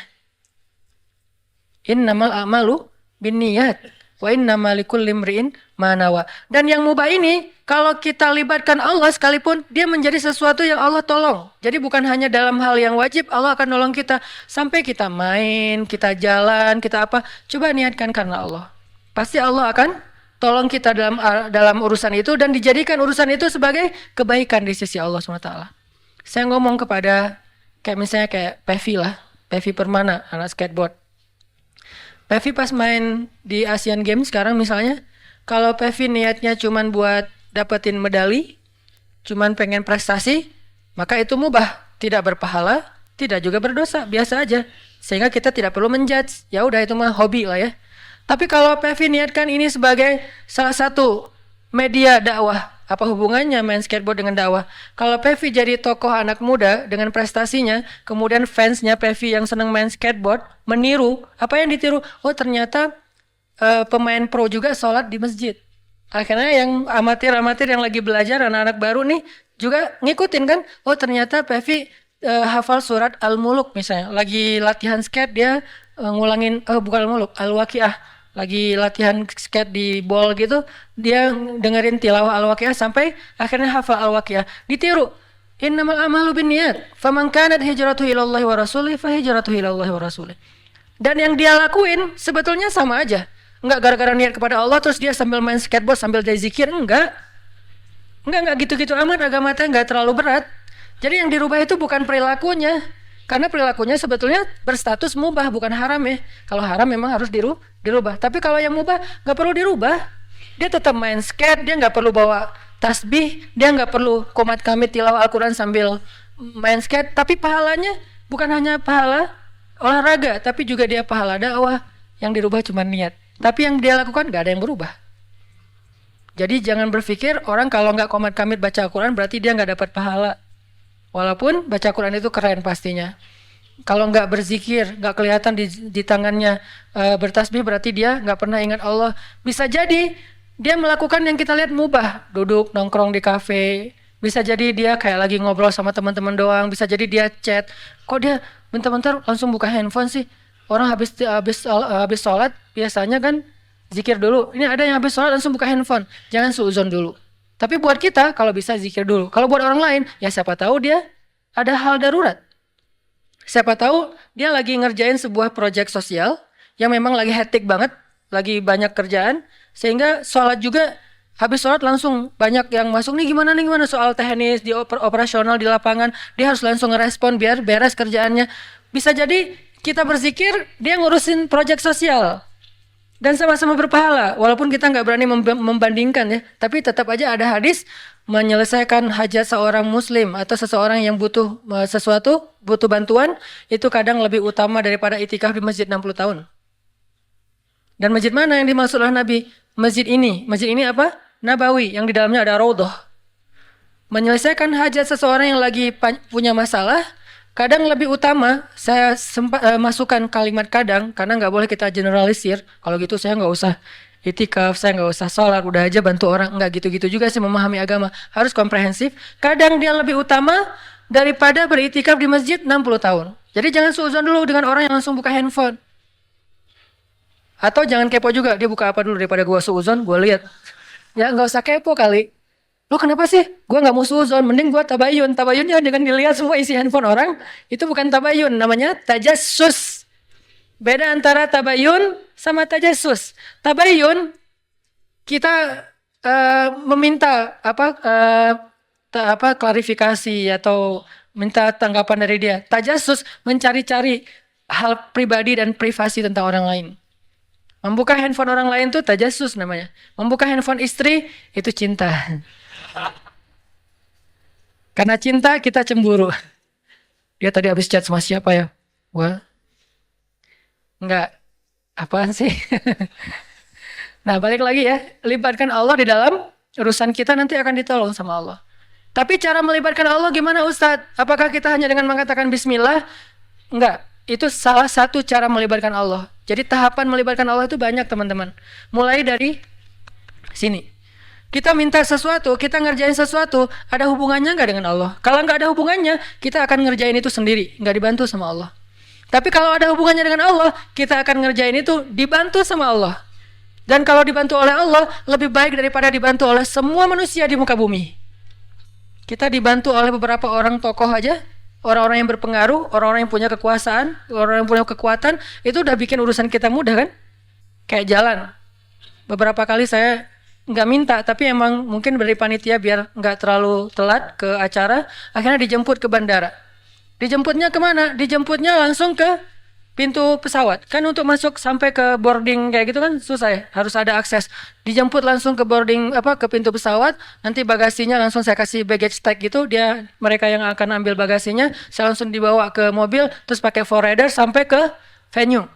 Innamal a'malu binniyat wa innamal likulli imri'in ma nawa. Dan yang mubah ini kalau kita libatkan Allah sekalipun dia menjadi sesuatu yang Allah tolong. Jadi bukan hanya dalam hal yang wajib, Allah akan nolong kita sampai kita main, kita jalan, kita apa? Coba niatkan karena Allah. Pasti Allah akan tolong kita dalam urusan itu dan dijadikan urusan itu sebagai kebaikan di sisi Allah SWT. Saya ngomong kepada kayak Pevi lah, Pevi Permana, anak skateboard. Pevi pas main di Asian Games sekarang misalnya, kalau Pevi niatnya cuman buat dapetin medali, cuman pengen prestasi, maka itu mubah, tidak berpahala, tidak juga berdosa, biasa aja. Sehingga kita tidak perlu menjudge, ya udah itu mah hobi lah ya. Tapi kalau Pevi niatkan ini sebagai salah satu media dakwah, apa hubungannya main skateboard dengan dakwah? Kalau Pevi jadi tokoh anak muda dengan prestasinya, kemudian fansnya Pevi yang senang main skateboard meniru, apa yang ditiru? Oh ternyata pemain pro juga sholat di masjid. Akhirnya yang amatir-amatir yang lagi belajar, anak-anak baru nih juga ngikutin kan? Oh ternyata Pevi hafal surat Al-Muluk misalnya, lagi latihan skate dia ngulangin, bukan Al-Muluk, Al-Waqiah. Lagi latihan skate di ball gitu, dia dengerin tilawah Al-Waqiah sampai akhirnya hafal Al-Waqiah. Ditiru. Innamal a'malu binniyat. Faman kanat hijratuhu ilallahi wa rasulih fa hijratuhu ilallahi wa rasulih. Dan yang dia lakuin sebetulnya sama aja. Enggak gara-gara niat kepada Allah terus dia sambil main skateboard sambil dia zikir, enggak. Enggak gitu-gitu amat, agama teh enggak terlalu berat. Jadi yang dirubah itu bukan perilakunya. Karena perilakunya sebetulnya berstatus mubah, bukan haram ya. Kalau haram memang harus dirubah. Tapi kalau yang mubah nggak perlu dirubah. Dia tetap main skate, dia nggak perlu bawa tasbih, dia nggak perlu qomat kamit tilawah Al-Quran sambil main skate. Tapi pahalanya bukan hanya pahala olahraga, tapi juga dia pahala dakwah. Yang dirubah cuma niat. Tapi yang dia lakukan nggak ada yang berubah. Jadi jangan berpikir orang kalau nggak qomat kamit baca Al-Quran berarti dia nggak dapat pahala. Walaupun baca Quran itu keren pastinya. Kalau nggak berzikir, nggak kelihatan di tangannya bertasbih berarti dia nggak pernah ingat Allah. Bisa jadi dia melakukan yang kita lihat mubah, duduk nongkrong di kafe. Bisa jadi dia kayak lagi ngobrol sama teman-teman doang. Bisa jadi dia chat. Kok dia bentar-bentar langsung buka handphone sih? Orang habis sholat biasanya kan zikir dulu. Ini ada yang habis sholat langsung buka handphone. Jangan suuzon dulu. Tapi buat kita kalau bisa zikir dulu. Kalau buat orang lain, ya siapa tahu dia ada hal darurat. Siapa tahu dia lagi ngerjain sebuah proyek sosial yang memang lagi hektik banget, lagi banyak kerjaan, sehingga sholat juga habis sholat langsung banyak yang masuk nih gimana soal teknis di operasional di lapangan, dia harus langsung ngerespon biar beres kerjaannya. Bisa jadi kita berzikir, dia ngurusin proyek sosial. Dan sama-sama berpahala, walaupun kita nggak berani membandingkan ya, tapi tetap aja ada hadis menyelesaikan hajat seorang muslim atau seseorang yang butuh sesuatu, butuh bantuan, itu kadang lebih utama daripada itikaf di masjid 60 tahun. Dan masjid mana yang dimaksud oleh Nabi? Masjid ini apa? Nabawi, yang di dalamnya ada raudhah. Menyelesaikan hajat seseorang yang lagi punya masalah, kadang lebih utama, saya masukkan kalimat kadang, karena nggak boleh kita generalisir. Kalau gitu saya nggak usah itikaf, saya nggak usah sholat, udah aja bantu orang. Nggak gitu-gitu juga sih memahami agama. Harus komprehensif. Kadang dia lebih utama daripada beritikaf di masjid 60 tahun. Jadi jangan suuzon dulu dengan orang yang langsung buka handphone. Atau jangan kepo juga, dia buka apa dulu daripada gua suuzon, gua lihat. Ya nggak usah kepo kali. Lo kenapa sih? Gue gak mau suuzon, mending gue tabayun. Tabayunnya dengan dilihat semua isi handphone orang, itu bukan tabayun, namanya tajassus. Beda antara tabayun sama tajassus. Tabayun, kita meminta klarifikasi atau minta tanggapan dari dia. Tajassus, mencari-cari hal pribadi dan privasi tentang orang lain. Membuka handphone orang lain itu tajassus namanya. Membuka handphone istri, itu cinta. Karena cinta kita cemburu. Dia tadi habis chat sama siapa ya? Wah, enggak, apaan sih? Nah balik lagi ya, libatkan Allah di dalam urusan kita, nanti akan ditolong sama Allah. Tapi cara melibatkan Allah gimana Ustadz? Apakah kita hanya dengan mengatakan bismillah? Enggak, itu salah satu cara melibatkan Allah. Jadi tahapan melibatkan Allah itu banyak teman-teman. Mulai dari sini. Kita minta sesuatu, kita ngerjain sesuatu, ada hubungannya nggak dengan Allah? Kalau nggak ada hubungannya, kita akan ngerjain itu sendiri, nggak dibantu sama Allah. Tapi kalau ada hubungannya dengan Allah, kita akan ngerjain itu dibantu sama Allah. Dan kalau dibantu oleh Allah, lebih baik daripada dibantu oleh semua manusia di muka bumi. Kita dibantu oleh beberapa orang tokoh aja, orang-orang yang berpengaruh, orang-orang yang punya kekuasaan, orang-orang yang punya kekuatan, itu udah bikin urusan kita mudah kan? Kayak jalan. Beberapa kali saya nggak minta, tapi emang mungkin dari panitia biar nggak terlalu telat ke acara, akhirnya dijemput ke bandara. Dijemputnya kemana? Dijemputnya langsung ke pintu pesawat. Kan untuk masuk sampai ke boarding kayak gitu kan susah ya, harus ada akses. Dijemput langsung ke boarding ke pintu pesawat, nanti bagasinya langsung saya kasih baggage tag gitu, mereka yang akan ambil bagasinya, saya langsung dibawa ke mobil, terus pakai forwarder sampai ke venue.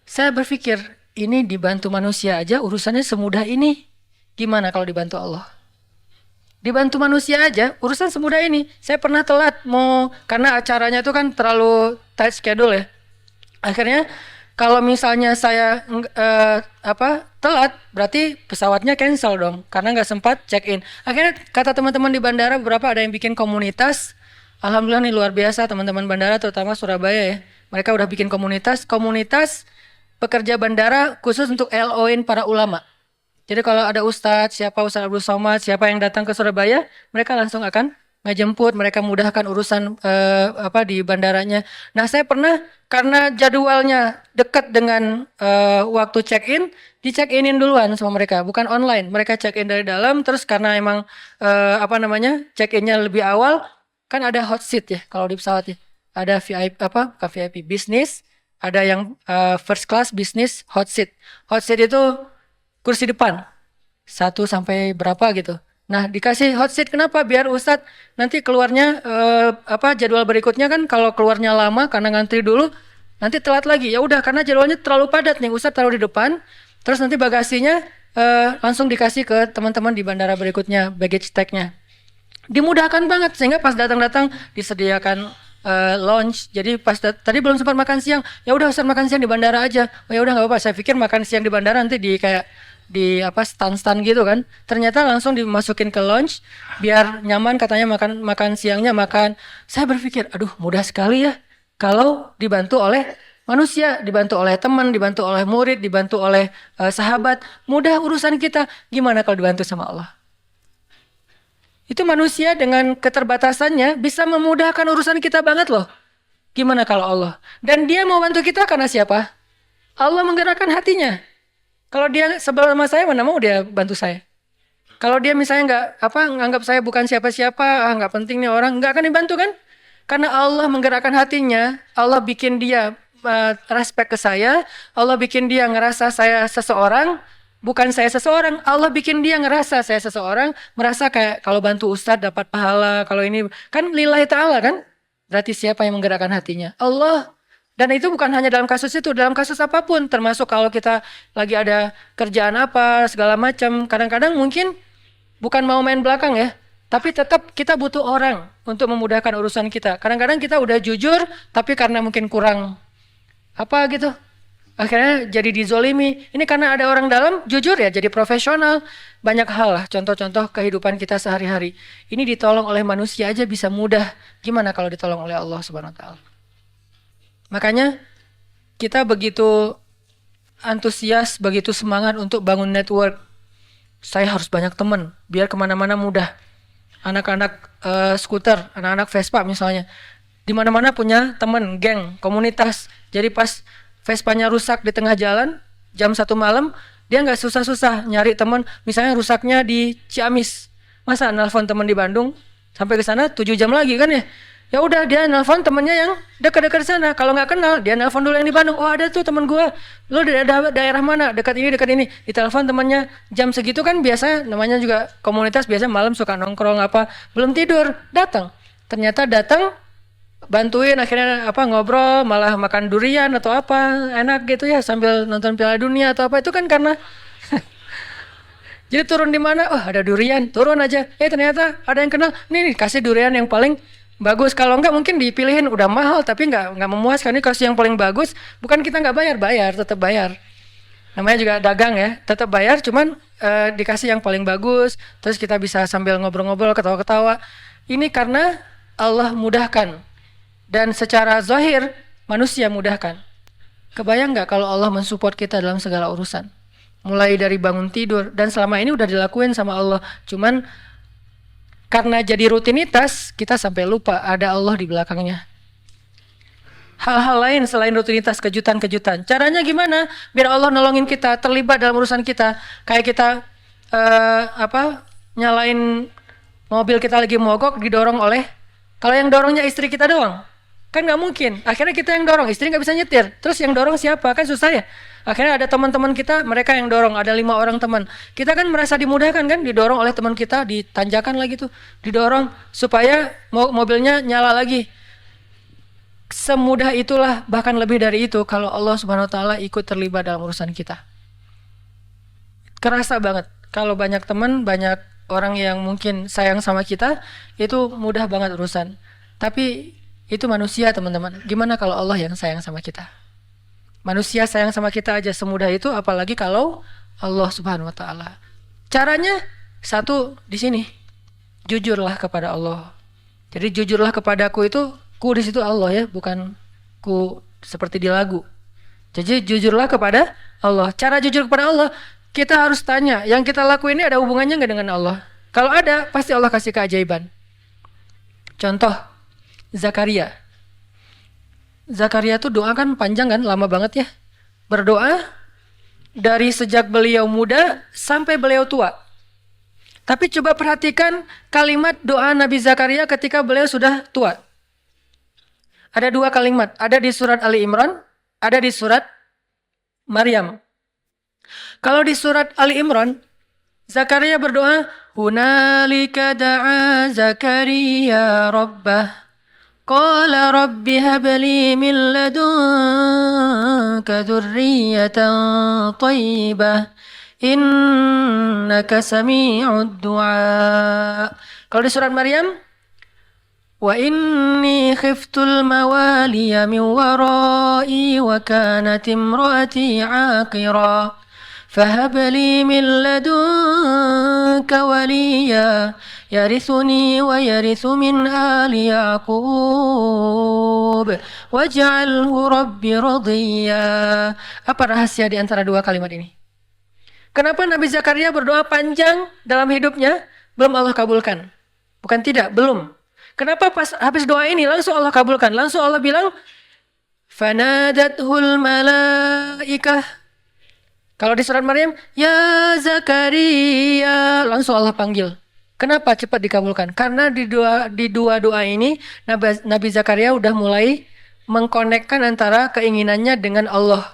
Saya berpikir, ini dibantu manusia aja urusannya semudah ini. Gimana kalau dibantu Allah? Dibantu manusia aja urusan semudah ini. Saya pernah telat karena acaranya itu kan terlalu tight schedule ya. Akhirnya kalau misalnya saya telat, berarti pesawatnya cancel dong, karena nggak sempat check in. Akhirnya kata teman-teman di bandara, beberapa ada yang bikin komunitas. Alhamdulillah nih luar biasa teman-teman bandara, terutama Surabaya ya. Mereka udah bikin komunitas pekerja bandara khusus untuk LO-in para ulama. Jadi kalau ada Ustadz Abdul Somad, siapa yang datang ke Surabaya, mereka langsung akan ngejemput, mereka mudahkan urusan di bandaranya. Nah saya pernah, karena jadwalnya dekat dengan waktu check-in, di-check-inin duluan sama mereka, bukan online. Mereka check-in dari dalam, terus karena emang check-innya lebih awal, kan ada hot seat ya kalau di pesawat ya. Ada VIP bukan VIP, bisnis, ada yang first class, bisnis, hot seat. Hot seat itu kursi depan, 1 sampai berapa gitu. Nah dikasih hot seat kenapa? Biar Ustadz nanti keluarnya jadwal berikutnya kan kalau keluarnya lama karena ngantri dulu, nanti telat lagi. Ya udah karena jadwalnya terlalu padat nih, Ustadz taruh di depan, terus nanti bagasinya langsung dikasih ke teman-teman di bandara berikutnya, baggage tag-nya. Dimudahkan banget sehingga pas datang-datang disediakan lunch. Jadi pas tadi belum sempat makan siang, ya udah Ustadz makan siang di bandara aja. Oh ya udah nggak apa-apa. Saya pikir makan siang di bandara nanti di stand-stand gitu kan. Ternyata langsung dimasukin ke lunch biar nyaman, katanya makan siangnya makan. Saya berpikir, aduh mudah sekali ya kalau dibantu oleh manusia, dibantu oleh teman, dibantu oleh murid, dibantu oleh sahabat. Mudah urusan kita. Gimana kalau dibantu sama Allah? Itu manusia dengan keterbatasannya bisa memudahkan urusan kita banget loh. Gimana kalau Allah? Dan dia mau bantu kita karena siapa? Allah menggerakkan hatinya. Kalau dia sebel sama saya, mana mau dia bantu saya? Kalau dia misalnya nganggap saya bukan siapa-siapa, nggak penting nih orang, nggak akan dibantu kan? Karena Allah menggerakkan hatinya, Allah bikin dia respect ke saya, Allah bikin dia ngerasa saya seseorang, bukan saya seseorang. Allah bikin dia ngerasa saya seseorang, merasa kayak kalau bantu Ustadz dapat pahala, kalau ini kan lillahi ta'ala kan? Berarti siapa yang menggerakkan hatinya? Allah. Dan itu bukan hanya dalam kasus itu, dalam kasus apapun, termasuk kalau kita lagi ada kerjaan apa, segala macam. Kadang-kadang mungkin bukan mau main belakang ya, tapi tetap kita butuh orang untuk memudahkan urusan kita. Kadang-kadang kita udah jujur, tapi karena mungkin kurang gitu, akhirnya jadi dizolimi. Ini karena ada orang dalam, jujur ya, jadi profesional. Banyak hal lah, contoh-contoh kehidupan kita sehari-hari. Ini ditolong oleh manusia aja bisa mudah. Gimana kalau ditolong oleh Allah Subhanahu Wa Taala? Makanya kita begitu antusias, begitu semangat untuk bangun network. Saya harus banyak teman, biar kemana-mana mudah. Anak-anak skuter, anak-anak Vespa misalnya, di mana-mana punya teman, geng, komunitas. Jadi pas Vespanya rusak di tengah jalan, jam 1 malam, dia nggak susah-susah nyari teman. Misalnya rusaknya di Ciamis, masa nelfon teman di Bandung sampai ke sana 7 jam lagi kan ya? Ya udah dia nelfon temennya yang dekat-dekat sana. Kalau nggak kenal, dia nelfon dulu yang di Bandung. Oh ada tuh teman gue. Lo dari daerah mana? Dekat ini, dekat ini. Ditelepon temennya jam segitu kan biasa. Namanya juga komunitas biasa malam suka nongkrong apa. Belum tidur, datang. Ternyata datang, bantuin akhirnya ngobrol, malah makan durian atau apa enak gitu ya sambil nonton Piala Dunia atau apa. Itu kan karena Jadi turun di mana? Oh, ada durian, turun aja. Ternyata ada yang kenal. Nih kasih durian yang paling bagus. Kalau enggak mungkin dipilihin udah mahal tapi enggak memuaskan. Ini kasih yang paling bagus. Bukan kita enggak bayar, tetap bayar. Namanya juga dagang ya, tetap bayar cuman dikasih yang paling bagus. Terus kita bisa sambil ngobrol-ngobrol, ketawa-ketawa. Ini karena Allah mudahkan. Dan secara zahir manusia mudahkan. Kebayang nggak kalau Allah mensupport kita dalam segala urusan? Mulai dari bangun tidur, dan selama ini udah dilakuin sama Allah. Cuman karena jadi rutinitas, kita sampai lupa ada Allah di belakangnya. Hal-hal lain selain rutinitas, kejutan-kejutan. Caranya gimana? Biar Allah nolongin kita, terlibat dalam urusan kita. Kayak kita nyalain mobil kita lagi mogok, didorong oleh, kalau yang dorongnya istri kita doang, kan nggak mungkin. Akhirnya kita yang dorong, istri nggak bisa nyetir. Terus yang dorong siapa? Kan susah ya. Akhirnya ada teman-teman kita, mereka yang dorong. Ada 5 orang teman. Kita kan merasa dimudahkan kan, didorong oleh teman kita, ditanjakan lagi tuh, didorong supaya mobilnya nyala lagi. Semudah itulah, bahkan lebih dari itu, kalau Allah Subhanahu Wa Taala ikut terlibat dalam urusan kita. Kerasa banget. Kalau banyak teman, banyak orang yang mungkin sayang sama kita, itu mudah banget urusan. Tapi itu manusia teman-teman. Gimana kalau Allah yang sayang sama kita? Manusia sayang sama kita aja semudah itu, apalagi kalau Allah Subhanahu Wa Taala. Caranya satu di sini, jujurlah kepada Allah. Jadi jujurlah kepadaku itu, ku di situ Allah ya, bukan ku seperti di lagu. Jadi jujurlah kepada Allah. Cara jujur kepada Allah, kita harus tanya, yang kita lakuin ini ada hubungannya nggak dengan Allah? Kalau ada, pasti Allah kasih keajaiban. Contoh, Zakaria tuh doa kan panjang kan, lama banget ya. Berdoa dari sejak beliau muda sampai beliau tua. Tapi coba perhatikan kalimat doa Nabi Zakaria ketika beliau sudah tua. Ada 2 kalimat, ada di surat Ali Imran, ada di surat Maryam. Kalau di surat Ali Imran, Zakaria berdoa, "Hunalika da'a Zakaria rabbah. Qala rabbi habli min ladunka dzurriyyatan thayyibah innaka sami'ud du'a." Kalau di surat Maryam, "Wa inni khiftul mawaliya min wara'i wa kanat imraati 'aqira fahab li min ladunka waliya yarithuni wa yarithu min ali Yaqub waj'alhu rabbi radiyya." Apa rahasia di antara 2 kalimat ini? Kenapa Nabi Zakaria berdoa panjang dalam hidupnya belum Allah kabulkan? Bukan tidak, belum. Kenapa pas habis doa ini langsung Allah kabulkan? Langsung Allah bilang, "Fanadathul malaikah." Kalau di surat Maryam, "Ya Zakaria." Langsung Allah panggil. Kenapa cepat dikabulkan? Karena di dua doa ini Nabi Zakaria udah mulai mengkonekkan antara keinginannya dengan Allah.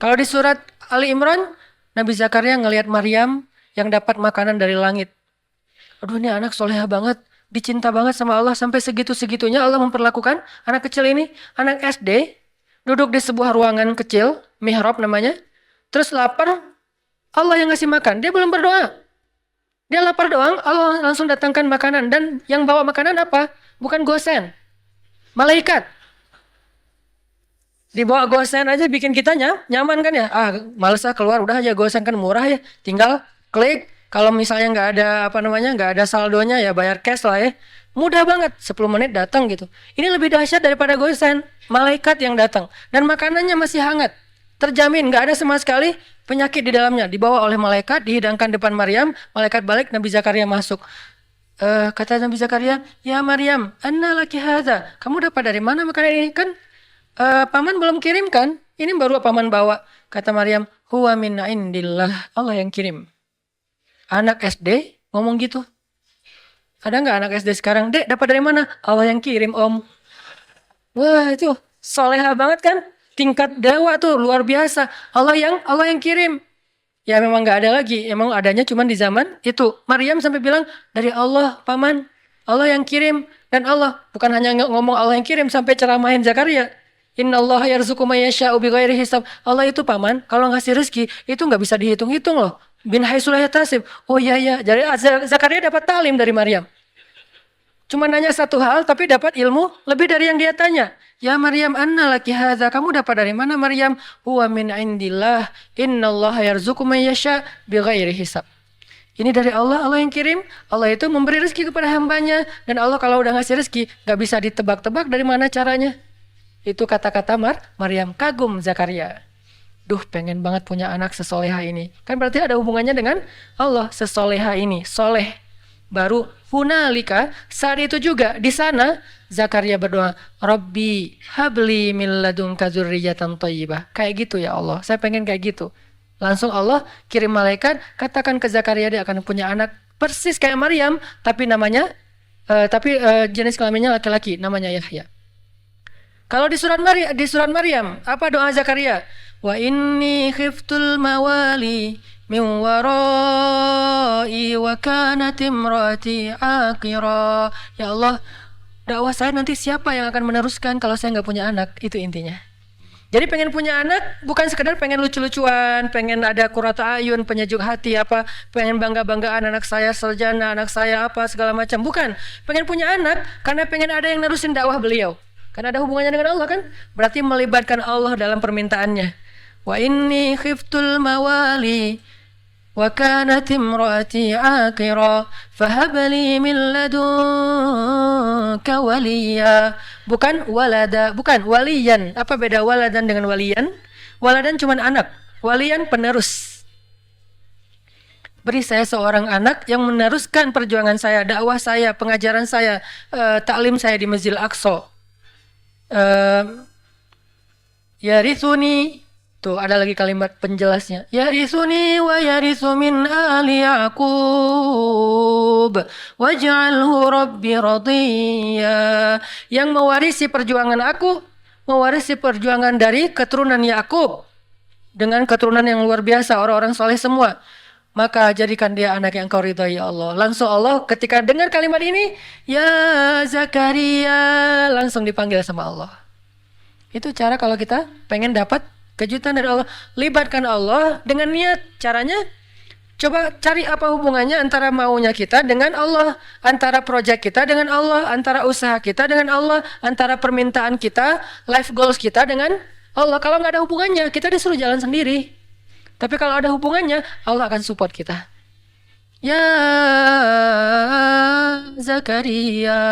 Kalau di surat Ali Imran, Nabi Zakaria ngelihat Maryam yang dapat makanan dari langit. Aduh, ini anak soleha banget, dicinta banget sama Allah, sampai segitu-segitunya Allah memperlakukan anak kecil ini, anak SD, duduk di sebuah ruangan kecil, mihrab namanya, terus lapar, Allah yang ngasih makan, dia belum berdoa. Dia lapar doang, Allah langsung datangkan makanan, dan yang bawa makanan apa? Bukan gosen, malaikat. Dibawa gosen aja bikin kita nyaman kan ya? Males keluar, udah aja gosen kan murah ya, tinggal klik. Kalau misalnya nggak ada saldonya ya bayar cash lah ya. Mudah banget, 10 menit datang gitu. Ini lebih dahsyat daripada gosen, malaikat yang datang. Dan makanannya masih hangat. Terjamin, nggak ada sama sekali penyakit di dalamnya. Dibawa oleh malaikat, dihidangkan depan Maryam, malaikat balik, Nabi Zakaria masuk. Kata Nabi Zakaria, "Ya Maryam, anna laki hadza?" Kamu dapat dari mana makanan ini? Kan paman belum kirim kan? Ini baru paman bawa. Kata Maryam, "Huwa min indillah." Allah yang kirim. Anak SD ngomong gitu. Ada nggak anak SD sekarang? "Dek, dapat dari mana?" "Allah yang kirim, Om." Wah, itu soleha banget kan? Tingkat dakwah tuh luar biasa. Allah yang kirim. Ya memang nggak ada lagi. Emang adanya cuma di zaman itu. Maryam sampai bilang, "Dari Allah, paman. Allah yang kirim." Dan Allah bukan hanya ngomong Allah yang kirim, sampai ceramahin Zakaria. "Innallaha yarzuqu may yasha'u bighairi hisab." Allah itu paman, kalau ngasih rezeki itu nggak bisa dihitung-hitung loh. bin haitsu la yahtasib. Oh iya ya, jadi Zakaria dapat talim dari Maryam. Cuma nanya satu hal tapi dapat ilmu lebih dari yang dia tanya. Ya Maryam, anna laki hadza? Kamu dapat dari mana Maryam? Huwa min indillah. Innallaha yarzuqu man yasha bighairi hisab. Ini dari Allah, Allah yang kirim. Allah itu memberi rezeki kepada hambanya. Dan Allah kalau udah ngasih rezeki, gak bisa ditebak-tebak dari mana caranya. Itu kata-kata Maryam. Kagum Zakaria. Duh, pengen banget punya anak sesoleha ini. Kan berarti ada hubungannya dengan Allah. Sesoleha ini, soleh. Baru hunalika, saat itu juga di sana Zakaria berdoa, Rabbi habli min ladunka dzurriyyatan thayyibah. Kayak gitu ya Allah, saya pengen kayak gitu. Langsung Allah kirim malaikat, katakan ke Zakaria dia akan punya anak persis kayak Maryam, tapi namanya jenis kelaminnya laki-laki, namanya Yahya. Kalau di surat Maryam, apa doa Zakaria? Wa inni khiftul mawali min warai wa kanat imraati aqira. Ya Allah, dakwah saya nanti siapa yang akan meneruskan kalau saya nggak punya anak? Itu intinya. Jadi pengen punya anak bukan sekedar pengen lucu-lucuan, pengen ada qurrata ayun, penyejuk hati apa, pengen bangga-banggaan anak saya sarjana, anak saya apa segala macam. Bukan. Pengen punya anak karena pengen ada yang nerusin dakwah beliau. Karena ada hubungannya dengan Allah kan? Berarti melibatkan Allah dalam permintaannya. Wa inni khiftul mawali wa kanat imraati aqira fahab li min ladunka waliya. Bukan walada, bukan waliyan. Apa beda waladan dengan waliyan? Waladan cuma anak, waliyan penerus. Beri saya seorang anak yang meneruskan perjuangan saya, dakwah saya, pengajaran saya, taklim saya di Masjidil Aqsa. Yarithuni. Tuh ada lagi kalimat penjelasnya. Yarithuni wa yarithu min ali Yaqub waj'alhu rabbi radiyya. Yang mewarisi perjuangan aku, mewarisi perjuangan dari keturunan Yakub dengan keturunan yang luar biasa, orang-orang soleh semua. Maka jadikan dia anak yang kau ridhai ya Allah. Langsung Allah ketika dengar kalimat ini, ya Zakaria, langsung dipanggil sama Allah. Itu cara kalau kita pengen dapat kejutan dari Allah. Libatkan Allah dengan niat. Caranya coba cari apa hubungannya antara maunya kita dengan Allah, antara proyek kita dengan Allah, antara usaha kita dengan Allah, antara permintaan kita, life goals kita dengan Allah. Kalau nggak ada hubungannya, kita disuruh jalan sendiri. Tapi kalau ada hubungannya, Allah akan support kita. Ya Zakaria,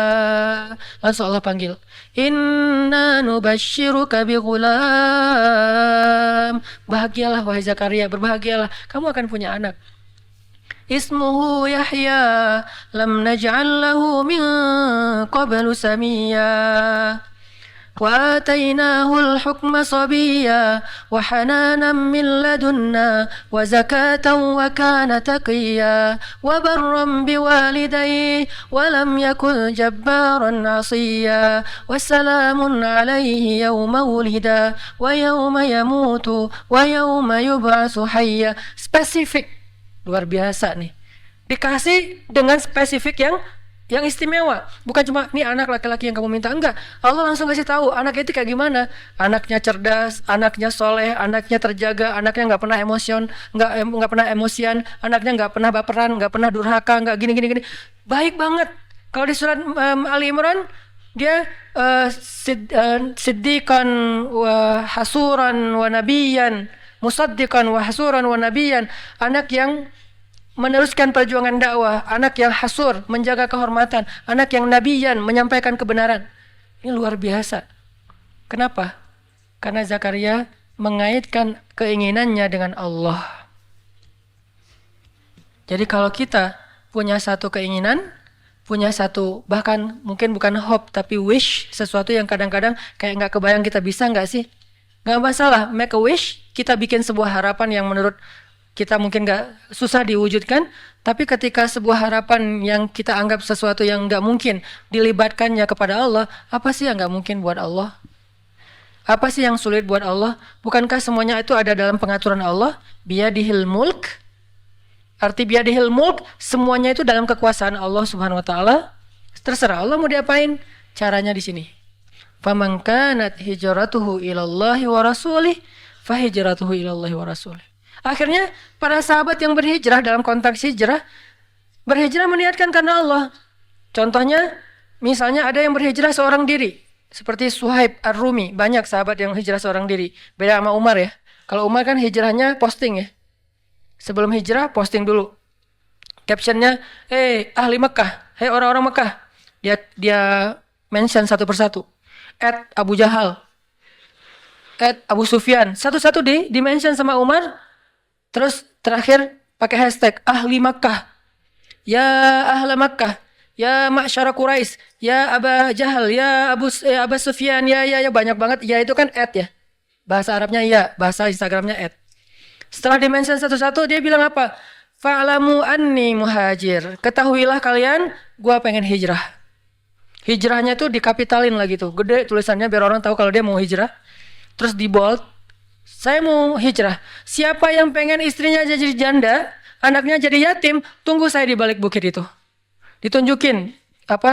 langsung Allah panggil. Inna nubashiruka bi ghulam. Bahagialah wahai Zakaria, berbahagialah, kamu akan punya anak. Ismuhu Yahya, lam naj'al lahu min qablu samiyya. وآتيناه الحكم صبيا وحنانا من لدنا وزكاة وكان تقيا وبرا بوالديه ولم يكن جبارا عصيا وسلام عليه يوم ولد ويوم يموت ويوم يبعث حيا. Spesifik, luar biasa nih. Dikasih dengan spesifik yang istimewa, bukan cuma nih anak laki-laki yang kamu minta, enggak. Allah langsung kasih tahu anaknya itu kayak gimana. Anaknya cerdas, anaknya soleh, anaknya terjaga, anaknya nggak pernah nggak pernah emosian, anaknya nggak pernah baperan, nggak pernah durhaka, nggak gini. Baik banget. Kalau di surat Ali Imran dia siddiqan wa hasuran wa nabiyan, musaddiqan wa hasuran wa nabiyan, anak yang meneruskan perjuangan dakwah, anak yang hasur, menjaga kehormatan, anak yang nabiyan, menyampaikan kebenaran. Ini luar biasa. Kenapa? Karena Zakaria mengaitkan keinginannya dengan Allah. Jadi kalau kita punya satu keinginan, punya satu, bahkan mungkin bukan hope, tapi wish, sesuatu yang kadang-kadang kayak nggak kebayang kita bisa nggak sih? Nggak masalah, make a wish, kita bikin sebuah harapan yang menurut kita mungkin nggak susah diwujudkan, tapi ketika sebuah harapan yang kita anggap sesuatu yang nggak mungkin dilibatkannya kepada Allah, apa sih yang nggak mungkin buat Allah? Apa sih yang sulit buat Allah? Bukankah semuanya itu ada dalam pengaturan Allah? Biyadihil mulk. Arti biyadihil mulk, semuanya itu dalam kekuasaan Allah Subhanahu Wa Taala. Terserah Allah mau diapain. Caranya di sini. Faman kanat hijratuhu ilallahi wa rasulih, fa hijratuhu ilallahi wa rasulih. Akhirnya para sahabat yang berhijrah dalam konteks hijrah, berhijrah meniatkan karena Allah. Contohnya, misalnya ada yang berhijrah seorang diri. Seperti Suhaib Ar-Rumi. Banyak sahabat yang hijrah seorang diri. Beda sama Umar ya. Kalau Umar kan hijrahnya posting ya. Sebelum hijrah posting dulu. Captionnya, ahli Mekah. Orang-orang Mekah. Dia mention satu persatu. Abu Jahal. Abu Sufyan. Satu-satu di mention sama Umar. Terus terakhir pakai hashtag ahli Makkah. Ya ahla Makkah. Ya ma'syara Quraisy. Ya Aba Jahal. Ya Abu Sufyan. Ya banyak banget. Ya itu kan ya. Bahasa Arabnya ya. Bahasa Instagramnya Setelah di-mention satu-satu dia bilang apa? Fa'lamu anni muhajir. Ketahuilah kalian gua pengen hijrah. Hijrahnya tuh dikapitalin lagi tuh. Gede tulisannya biar orang tahu kalau dia mau hijrah. Terus di bold. Saya mau hijrah. Siapa yang pengen istrinya jadi janda, anaknya jadi yatim, tunggu saya di balik bukit itu. Ditunjukin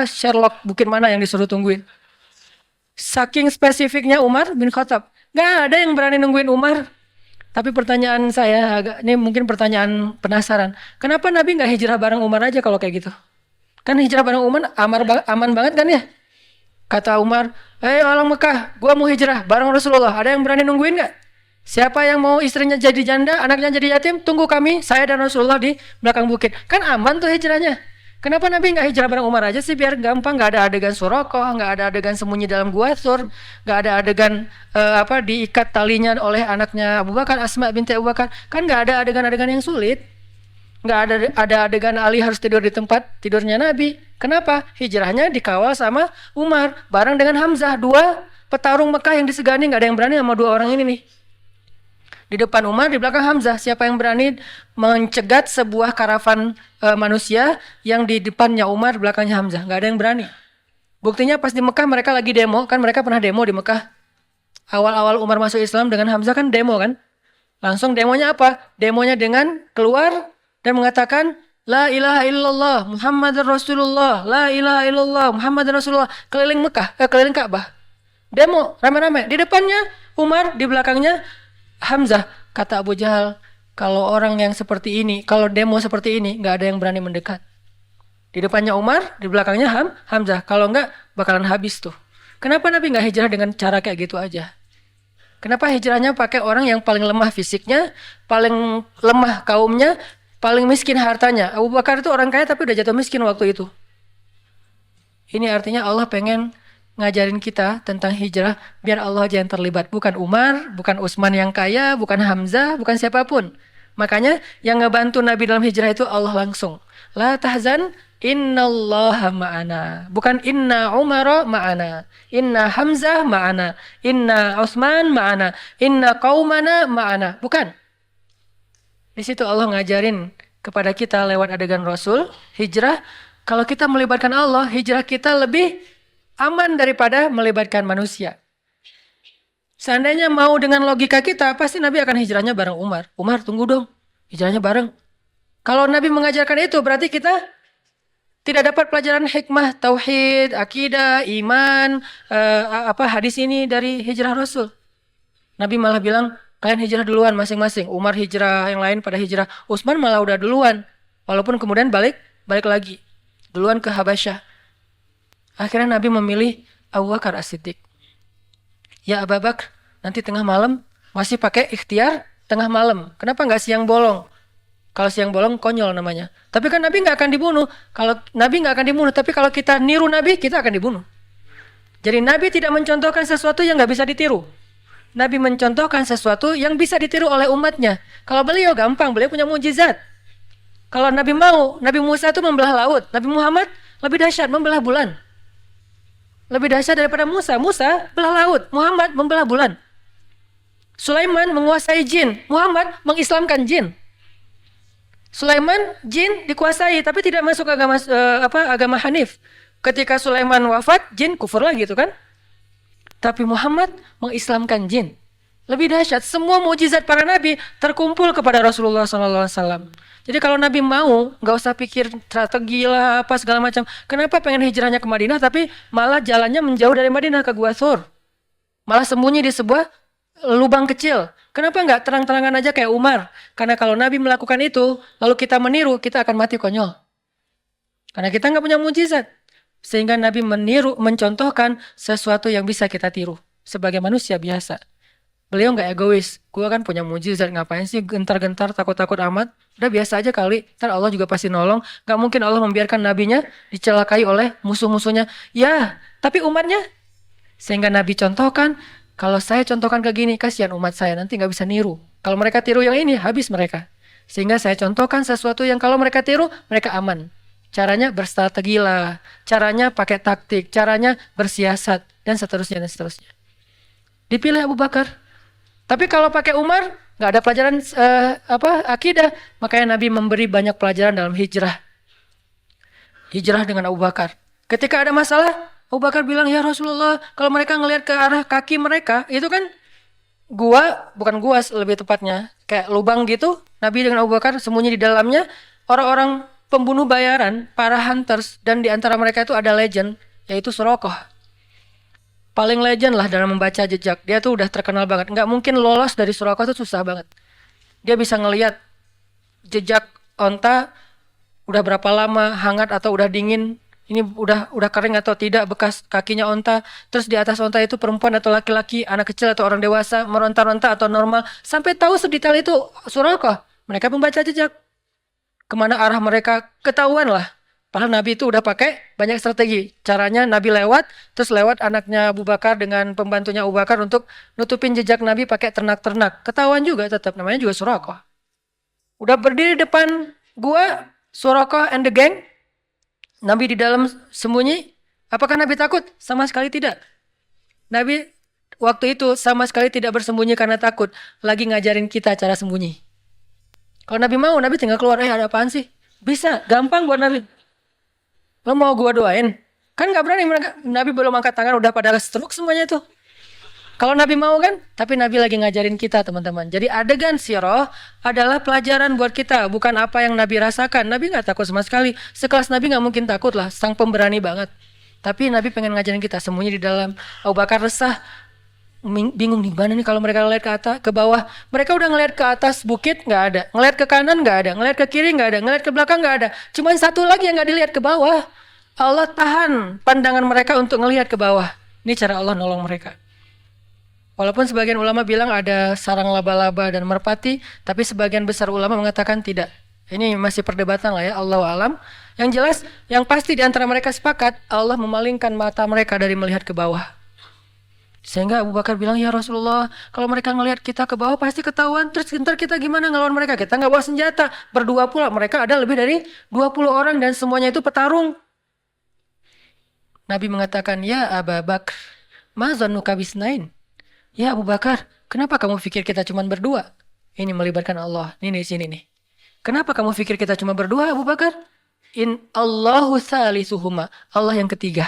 Sherlock bukit mana yang disuruh tungguin. Saking spesifiknya Umar bin Khattab. Gak ada yang berani nungguin Umar. Tapi pertanyaan saya, ini mungkin pertanyaan penasaran. Kenapa Nabi gak hijrah bareng Umar aja kalau kayak gitu? Kan hijrah bareng Umar aman banget kan ya? Kata Umar, orang Mekah, gua mau hijrah bareng Rasulullah. Ada yang berani nungguin gak? Siapa yang mau istrinya jadi janda, anaknya jadi yatim, tunggu kami, saya dan Rasulullah di belakang bukit. Kan aman tuh hijrahnya. Kenapa Nabi gak hijrah bareng Umar aja sih biar gampang, gak ada adegan Surakoh, gak ada adegan sembunyi dalam gua Thur, gak ada adegan diikat talinya oleh anaknya Abu Bakar, Asma binti Abu Bakar. Kan gak ada adegan-adegan yang sulit. Gak ada adegan Ali harus tidur di tempat tidurnya Nabi. Kenapa? Hijrahnya dikawal sama Umar bareng dengan Hamzah, dua petarung Mekah yang disegani, gak ada yang berani sama dua orang ini nih. Di depan Umar, di belakang Hamzah. Siapa yang berani mencegat sebuah karavan manusia yang di depannya Umar, di belakangnya Hamzah? Gak ada yang berani. Buktinya pas di Mekah mereka lagi demo. Kan mereka pernah demo di Mekah. Awal-awal Umar masuk Islam dengan Hamzah kan demo kan. Langsung demonya apa? Demonya dengan keluar dan mengatakan La ilaha illallah Muhammadur Rasulullah. La ilaha illallah Muhammadur Rasulullah. Keliling Mekah, keliling Ka'bah. Demo rame-rame. Di depannya Umar, di belakangnya Hamzah. Kata Abu Jahal, kalau orang yang seperti ini, kalau demo seperti ini, gak ada yang berani mendekat. Di depannya Umar, di belakangnya Hamzah. Kalau enggak, bakalan habis tuh. Kenapa Nabi gak hijrah dengan cara kayak gitu aja? Kenapa hijrahnya pakai orang yang paling lemah fisiknya, paling lemah kaumnya, paling miskin hartanya? Abu Bakar itu orang kaya tapi udah jatuh miskin waktu itu. Ini artinya Allah pengen ngajarin kita tentang hijrah biar Allah aja yang terlibat. Bukan Umar, bukan Utsman yang kaya, bukan Hamzah, bukan siapapun. Makanya yang ngebantu Nabi dalam hijrah itu Allah langsung. La tahzan innallaha ma'ana. Bukan inna Umar ma'ana. Inna Hamzah ma'ana. Inna Utsman ma'ana. Inna qaumana ma'ana. Bukan. Di situ Allah ngajarin kepada kita lewat adegan Rasul, hijrah. Kalau kita melibatkan Allah, hijrah kita lebih aman daripada melibatkan manusia. Seandainya mau dengan logika kita, pasti Nabi akan hijrahnya bareng Umar. Umar, tunggu dong. Hijrahnya bareng. Kalau Nabi mengajarkan itu, berarti kita tidak dapat pelajaran hikmah, tauhid, akidah, iman, hadis ini dari hijrah Rasul. Nabi malah bilang, kalian hijrah duluan masing-masing. Umar hijrah, yang lain pada hijrah. Utsman malah udah duluan. Walaupun kemudian balik lagi. Duluan ke Habasyah. Akhirnya Nabi memilih Abu Bakar As-Siddiq. Ya Abu Bakar, nanti tengah malam masih pakai ikhtiar tengah malam. Kenapa nggak siang bolong? Kalau siang bolong konyol namanya. Tapi kan Nabi nggak akan dibunuh. Kalau Nabi nggak akan dibunuh, tapi kalau kita niru Nabi, kita akan dibunuh. Jadi Nabi tidak mencontohkan sesuatu yang nggak bisa ditiru. Nabi mencontohkan sesuatu yang bisa ditiru oleh umatnya. Kalau beliau gampang, beliau punya mukjizat. Kalau Nabi mau, Nabi Musa itu membelah laut. Nabi Muhammad lebih dahsyat, membelah bulan. Lebih dahsyat daripada Musa. Musa belah laut, Muhammad membelah bulan. Sulaiman menguasai jin, Muhammad mengislamkan jin. Sulaiman jin dikuasai tapi tidak masuk agama Hanif. Ketika Sulaiman wafat, jin kufur lagi gitu kan? Tapi Muhammad mengislamkan jin. Lebih dahsyat, semua mukjizat para nabi terkumpul kepada Rasulullah SAW. Jadi kalau Nabi mau, nggak usah pikir strategi lah apa segala macam. Kenapa pengen hijrahnya ke Madinah tapi malah jalannya menjauh dari Madinah ke Gua Thur? Malah sembunyi di sebuah lubang kecil. Kenapa nggak terang-terangan aja kayak Umar? Karena kalau Nabi melakukan itu, lalu kita meniru, kita akan mati konyol. Karena kita nggak punya mujizat. Sehingga Nabi meniru, mencontohkan sesuatu yang bisa kita tiru. Sebagai manusia biasa. Beliau nggak egois. Gue kan punya mujizat, ngapain sih gentar-gentar, takut-takut amat. Udah biasa aja kali, ntar Allah juga pasti nolong. Gak mungkin Allah membiarkan nabinya dicelakai oleh musuh-musuhnya. Ya, tapi umatnya. Sehingga Nabi contohkan, kalau saya contohkan ke gini, kasihan umat saya, nanti gak bisa niru. Kalau mereka tiru yang ini, habis mereka. Sehingga saya contohkan sesuatu yang kalau mereka tiru, mereka aman. Caranya berstrategi lah, caranya pakai taktik, caranya bersiasat, dan seterusnya, dan seterusnya. Dipilih Abu Bakar. Tapi kalau pakai Umar, nggak ada pelajaran akidah. Makanya Nabi memberi banyak pelajaran dalam hijrah. Hijrah dengan Abu Bakar. Ketika ada masalah, Abu Bakar bilang, ya Rasulullah, kalau mereka ngelihat ke arah kaki mereka, itu kan bukan gua lebih tepatnya, kayak lubang gitu. Nabi dengan Abu Bakar sembunyi di dalamnya. Orang-orang pembunuh bayaran, para hunters, dan di antara mereka itu ada legend, yaitu Surakoh. Paling legend lah dalam membaca jejak. Dia tuh udah terkenal banget. Nggak mungkin lolos dari Surakoh itu susah banget. Dia bisa ngelihat jejak onta udah berapa lama hangat atau udah dingin. Ini udah kering atau tidak bekas kakinya onta. Terus di atas onta itu perempuan atau laki-laki, anak kecil atau orang dewasa, meronta-ronta atau normal. Sampai tahu sedetail itu Surakoh. Mereka membaca jejak. Kemana arah mereka ketahuan lah. Padahal Nabi itu udah pakai banyak strategi. Caranya Nabi lewat, terus lewat anaknya Abu Bakar dengan pembantunya Abu Bakar untuk nutupin jejak Nabi pakai ternak-ternak. Ketahuan juga tetap, namanya juga Surakoh. Udah berdiri depan gua, Surakoh and the gang. Nabi di dalam sembunyi. Apakah Nabi takut? Sama sekali tidak. Nabi waktu itu sama sekali tidak bersembunyi karena takut. Lagi ngajarin kita cara sembunyi. Kalau Nabi mau, Nabi tinggal keluar. Ada apaan sih? Bisa, gampang buat Nabi. Lo mau gua doain? Kan gak berani mereka. Nabi belum angkat tangan udah pada stroke semuanya tuh. Kalau Nabi mau kan, tapi Nabi lagi ngajarin kita teman-teman. Jadi adegan sirah adalah pelajaran buat kita, bukan apa yang Nabi rasakan. Nabi gak takut sama sekali. Sekelas Nabi gak mungkin takut lah, sang pemberani banget. Tapi Nabi pengen ngajarin kita, sembunyi di dalam. Abu Bakar resah, bingung nih mana nih kalau mereka ngeliat ke atas, ke bawah. Mereka udah ngeliat ke atas bukit nggak ada, ngeliat ke kanan nggak ada, ngeliat ke kiri nggak ada, ngeliat ke belakang nggak ada. Cuman satu lagi yang nggak dilihat ke bawah. Allah tahan pandangan mereka untuk ngelihat ke bawah. Ini cara Allah nolong mereka. Walaupun sebagian ulama bilang ada sarang laba-laba dan merpati, tapi sebagian besar ulama mengatakan tidak. Ini masih perdebatan lah ya, Allahu alam. Yang jelas, yang pasti di antara mereka sepakat, Allah memalingkan mata mereka dari melihat ke bawah. Sehingga Abu Bakar bilang, ya Rasulullah, kalau mereka ngelihat kita ke bawah pasti ketahuan. Terus ntar kita gimana ngelawan mereka? Kita nggak bawa senjata. Berdua pula, mereka ada lebih dari 20 orang dan semuanya itu petarung. Nabi mengatakan, ya Abu Bakar, ma zannuka bisnain? Ya Abu Bakar, kenapa kamu pikir kita cuma berdua? Ini melibatkan Allah. Ini di sini nih. Kenapa kamu pikir kita cuma berdua, Abu Bakar? In Allahu salisuhuma. Allah yang ketiga.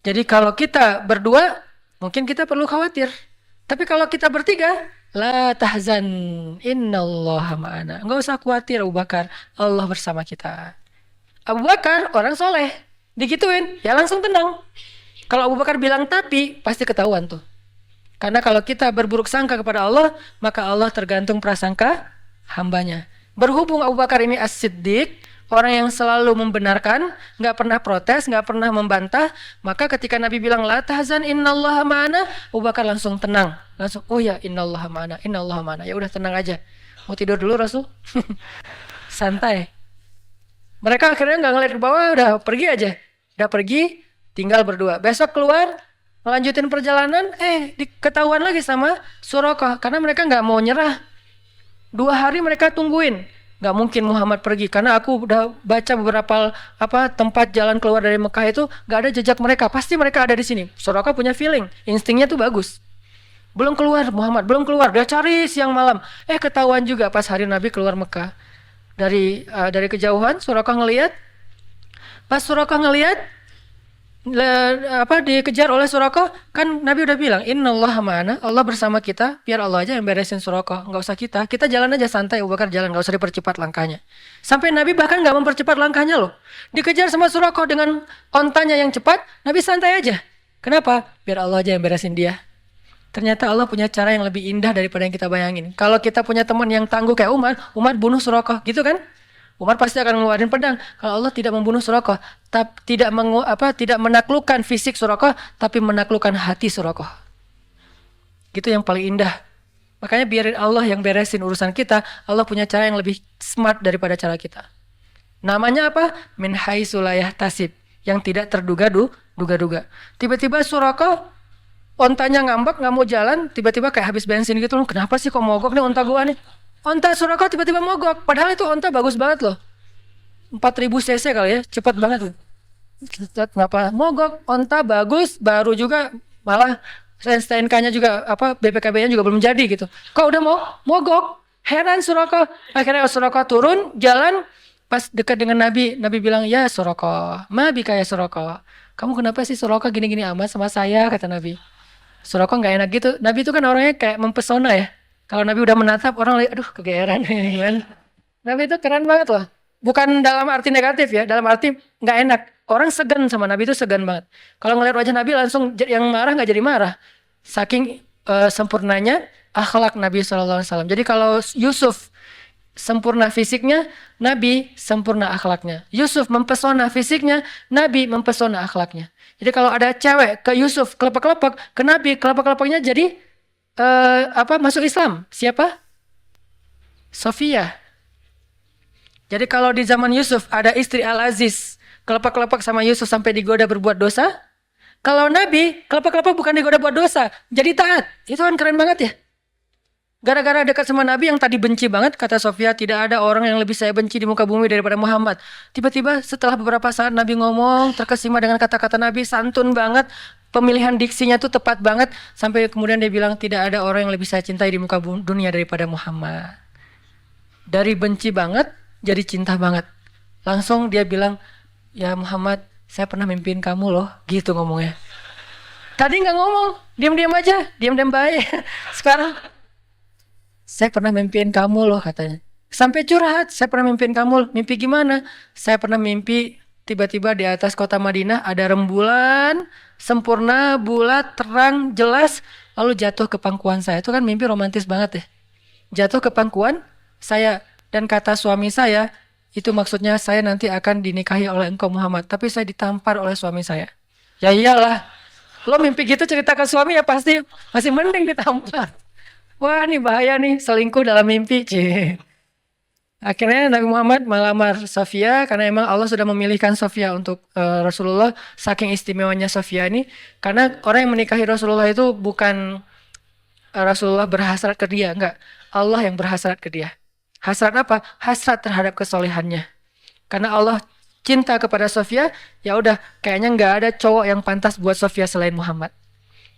Jadi kalau kita berdua, mungkin kita perlu khawatir. Tapi kalau kita bertiga, la tahzan, innallaha ma'ana. Enggak usah khawatir Abu Bakar, Allah bersama kita. Abu Bakar orang soleh, digituin, ya langsung tenang. Kalau Abu Bakar bilang tapi, pasti ketahuan tuh. Karena kalau kita berburuk sangka kepada Allah, maka Allah tergantung prasangka hambanya. Berhubung Abu Bakar ini as-siddiq, orang yang selalu membenarkan, nggak pernah protes, nggak pernah membantah, maka ketika Nabi bilang la tahzan innallaha ma'ana, Abu Bakar langsung tenang, langsung oh ya innallaha ma'ana, ya udah tenang aja. Mau tidur dulu Rasul? Santai. Mereka akhirnya nggak ngeliat ke bawah, udah pergi aja, udah pergi, tinggal berdua. Besok keluar, melanjutin perjalanan, diketahuan lagi sama Surakoh, karena mereka nggak mau nyerah. 2 hari mereka tungguin. Gak mungkin Muhammad pergi karena aku udah baca beberapa tempat jalan keluar dari Mekah itu gak ada jejak mereka, pasti mereka ada di sini. Surakoh punya feeling, instingnya tuh bagus. Belum keluar Muhammad, belum keluar, dia cari siang malam. Ketahuan juga pas hari Nabi keluar Mekah. Dari kejauhan Surakoh ngelihat. Pas Surakoh ngelihat dikejar oleh Surakoh, kan Nabi udah bilang innallaha ma'ana, Allah bersama kita, biar Allah aja yang beresin Surakoh, nggak usah kita jalan aja santai. Abu Bakar jalan, nggak usah dipercepat langkahnya. Sampai Nabi bahkan nggak mempercepat langkahnya loh, dikejar sama Surakoh dengan ontanya yang cepat, Nabi santai aja. Kenapa? Biar Allah aja yang beresin dia. Ternyata Allah punya cara yang lebih indah daripada yang kita bayangin. Kalau kita punya teman yang tangguh kayak Umar, Umar bunuh Surakoh, gitu kan? Umar pasti akan ngeluarin pedang. Kalau Allah tidak membunuh Surakoh, tidak menaklukkan fisik Surakoh, tapi menaklukkan hati Surakoh. Gitu yang paling indah. Makanya biarin Allah yang beresin urusan kita. Allah punya cara yang lebih smart daripada cara kita. Namanya apa? Min haitsu la yahtasib, yang tidak terduga-duga. Tiba-tiba Surakoh ontanya ngambek, nggak mau jalan, tiba-tiba kayak habis bensin gitu loh. Kenapa sih kok mogok nih onta gua nih? Onta Surakoh tiba-tiba mogok. Padahal itu onta bagus banget loh. 4000 cc kali ya, cepat banget loh. Kenapa mogok? Onta bagus, baru juga, malah STNK-nya juga BPKB-nya juga belum jadi gitu. Kok udah mau mogok? Heran Surakoh. Akhirnya Surakoh turun, jalan, pas dekat dengan Nabi, Nabi bilang, "Ya Surakoh, ma bika ya Surakoh. Kamu kenapa sih Surakoh gini-gini amat sama saya?" kata Nabi. Surakoh nggak enak gitu. Nabi itu kan orangnya kayak mempesona ya. Kalau Nabi udah menatap, orang lihat, aduh kegeeran. Nabi itu keren banget loh. Bukan dalam arti negatif ya, dalam arti nggak enak. Orang segan sama Nabi itu segan banget. Kalau ngeliat wajah Nabi langsung yang marah nggak jadi marah. Saking sempurnanya akhlak Nabi SAW. Jadi kalau Yusuf sempurna fisiknya, Nabi sempurna akhlaknya. Yusuf mempesona fisiknya, Nabi mempesona akhlaknya. Jadi kalau ada cewek ke Yusuf kelepek-kelepek, ke Nabi kelepek-kelepeknya jadi masuk Islam. Siapa? Sofia. Jadi kalau di zaman Yusuf ada istri Al-Aziz kelepek-kelepek sama Yusuf sampai digoda berbuat dosa. Kalau Nabi kelepek-kelepek bukan digoda buat dosa, jadi taat. Itu kan keren banget ya. Gara-gara dekat sama Nabi yang tadi benci banget, kata Sofia, tidak ada orang yang lebih saya benci di muka bumi daripada Muhammad. Tiba-tiba setelah beberapa saat Nabi ngomong, terkesima dengan kata-kata Nabi, santun banget, pemilihan diksinya tuh tepat banget, sampai kemudian dia bilang, tidak ada orang yang lebih saya cintai di muka dunia daripada Muhammad. Dari benci banget, jadi cinta banget. Langsung dia bilang, ya Muhammad, saya pernah mimpiin kamu loh, gitu ngomongnya. Tadi nggak ngomong, diam-diam aja, diam-diam baik. Sekarang, saya pernah mimpiin kamu loh katanya. Sampai curhat, saya pernah mimpiin kamu. Mimpi gimana? Saya pernah mimpi tiba-tiba di atas kota Madinah ada rembulan, sempurna, bulat, terang, jelas. Lalu jatuh ke pangkuan saya. Itu kan mimpi romantis banget ya. Jatuh ke pangkuan saya. Dan kata suami saya, itu maksudnya saya nanti akan dinikahi oleh engkau Muhammad. Tapi saya ditampar oleh suami saya. Ya iyalah. Lo mimpi gitu cerita ke suami ya pasti masih mending ditampar. Wah ini bahaya nih, selingkuh dalam mimpi. Akhirnya Nabi Muhammad melamar Sofia karena emang Allah sudah memilihkan Sofia untuk Rasulullah. Saking istimewanya Sofia ini, karena orang yang menikahi Rasulullah itu bukan Rasulullah berhasrat ke dia, enggak. Allah yang berhasrat ke dia. Hasrat apa? Hasrat terhadap kesolehannya. Karena Allah cinta kepada Sofia, ya udah kayaknya nggak ada cowok yang pantas buat Sofia selain Muhammad.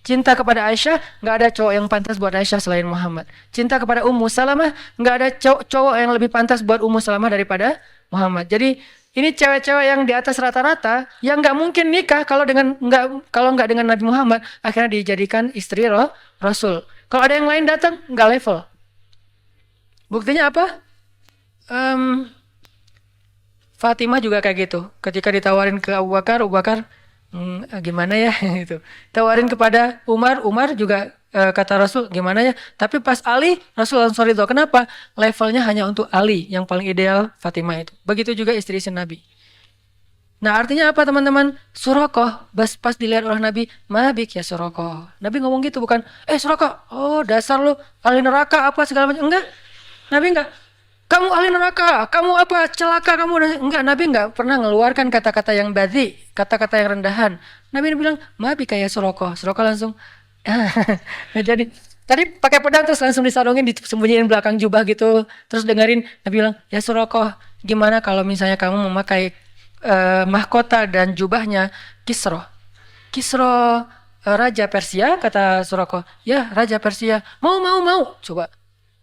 Cinta kepada Aisyah, nggak ada cowok yang pantas buat Aisyah selain Muhammad. Cinta kepada Ummu Salamah, nggak ada cowok yang lebih pantas buat Ummu Salamah daripada Muhammad. Jadi ini cewek-cewek yang di atas rata-rata yang nggak mungkin nikah kalau nggak dengan Nabi Muhammad, akhirnya dijadikan istri Rasul. Kalau ada yang lain datang nggak level. Buktinya apa? Fatimah juga kayak gitu. Ketika ditawarin ke Abu Bakar, gimana ya gitu. Tawarin kepada Umar juga kata Rasul gimana ya. Tapi pas Ali, Rasul langsung ridho. Kenapa? Levelnya hanya untuk Ali yang paling ideal Fatimah itu. Begitu juga istri-istri Nabi. Nah artinya apa teman-teman? Surakoh pas dilihat oleh Nabi, mabik ya Surakoh. Nabi ngomong gitu bukan, Surakoh, oh dasar lu ahli neraka apa segala macam. Enggak. Nabi enggak. Kamu ahli neraka, kamu apa celaka kamu. Enggak, Nabi enggak pernah ngeluarkan kata-kata yang badhi, kata-kata yang rendahan. Nabi bilang, "Mabi kayak Surakoh." Surakoh langsung jadi tadi pakai pedang terus langsung disarungin, disembunyiin belakang jubah gitu. Terus dengerin Nabi bilang, "Ya Surakoh, gimana kalau misalnya kamu memakai mahkota dan jubahnya Kisro. Kisro raja Persia," kata Surakoh. "Ya, raja Persia." Mau. Coba.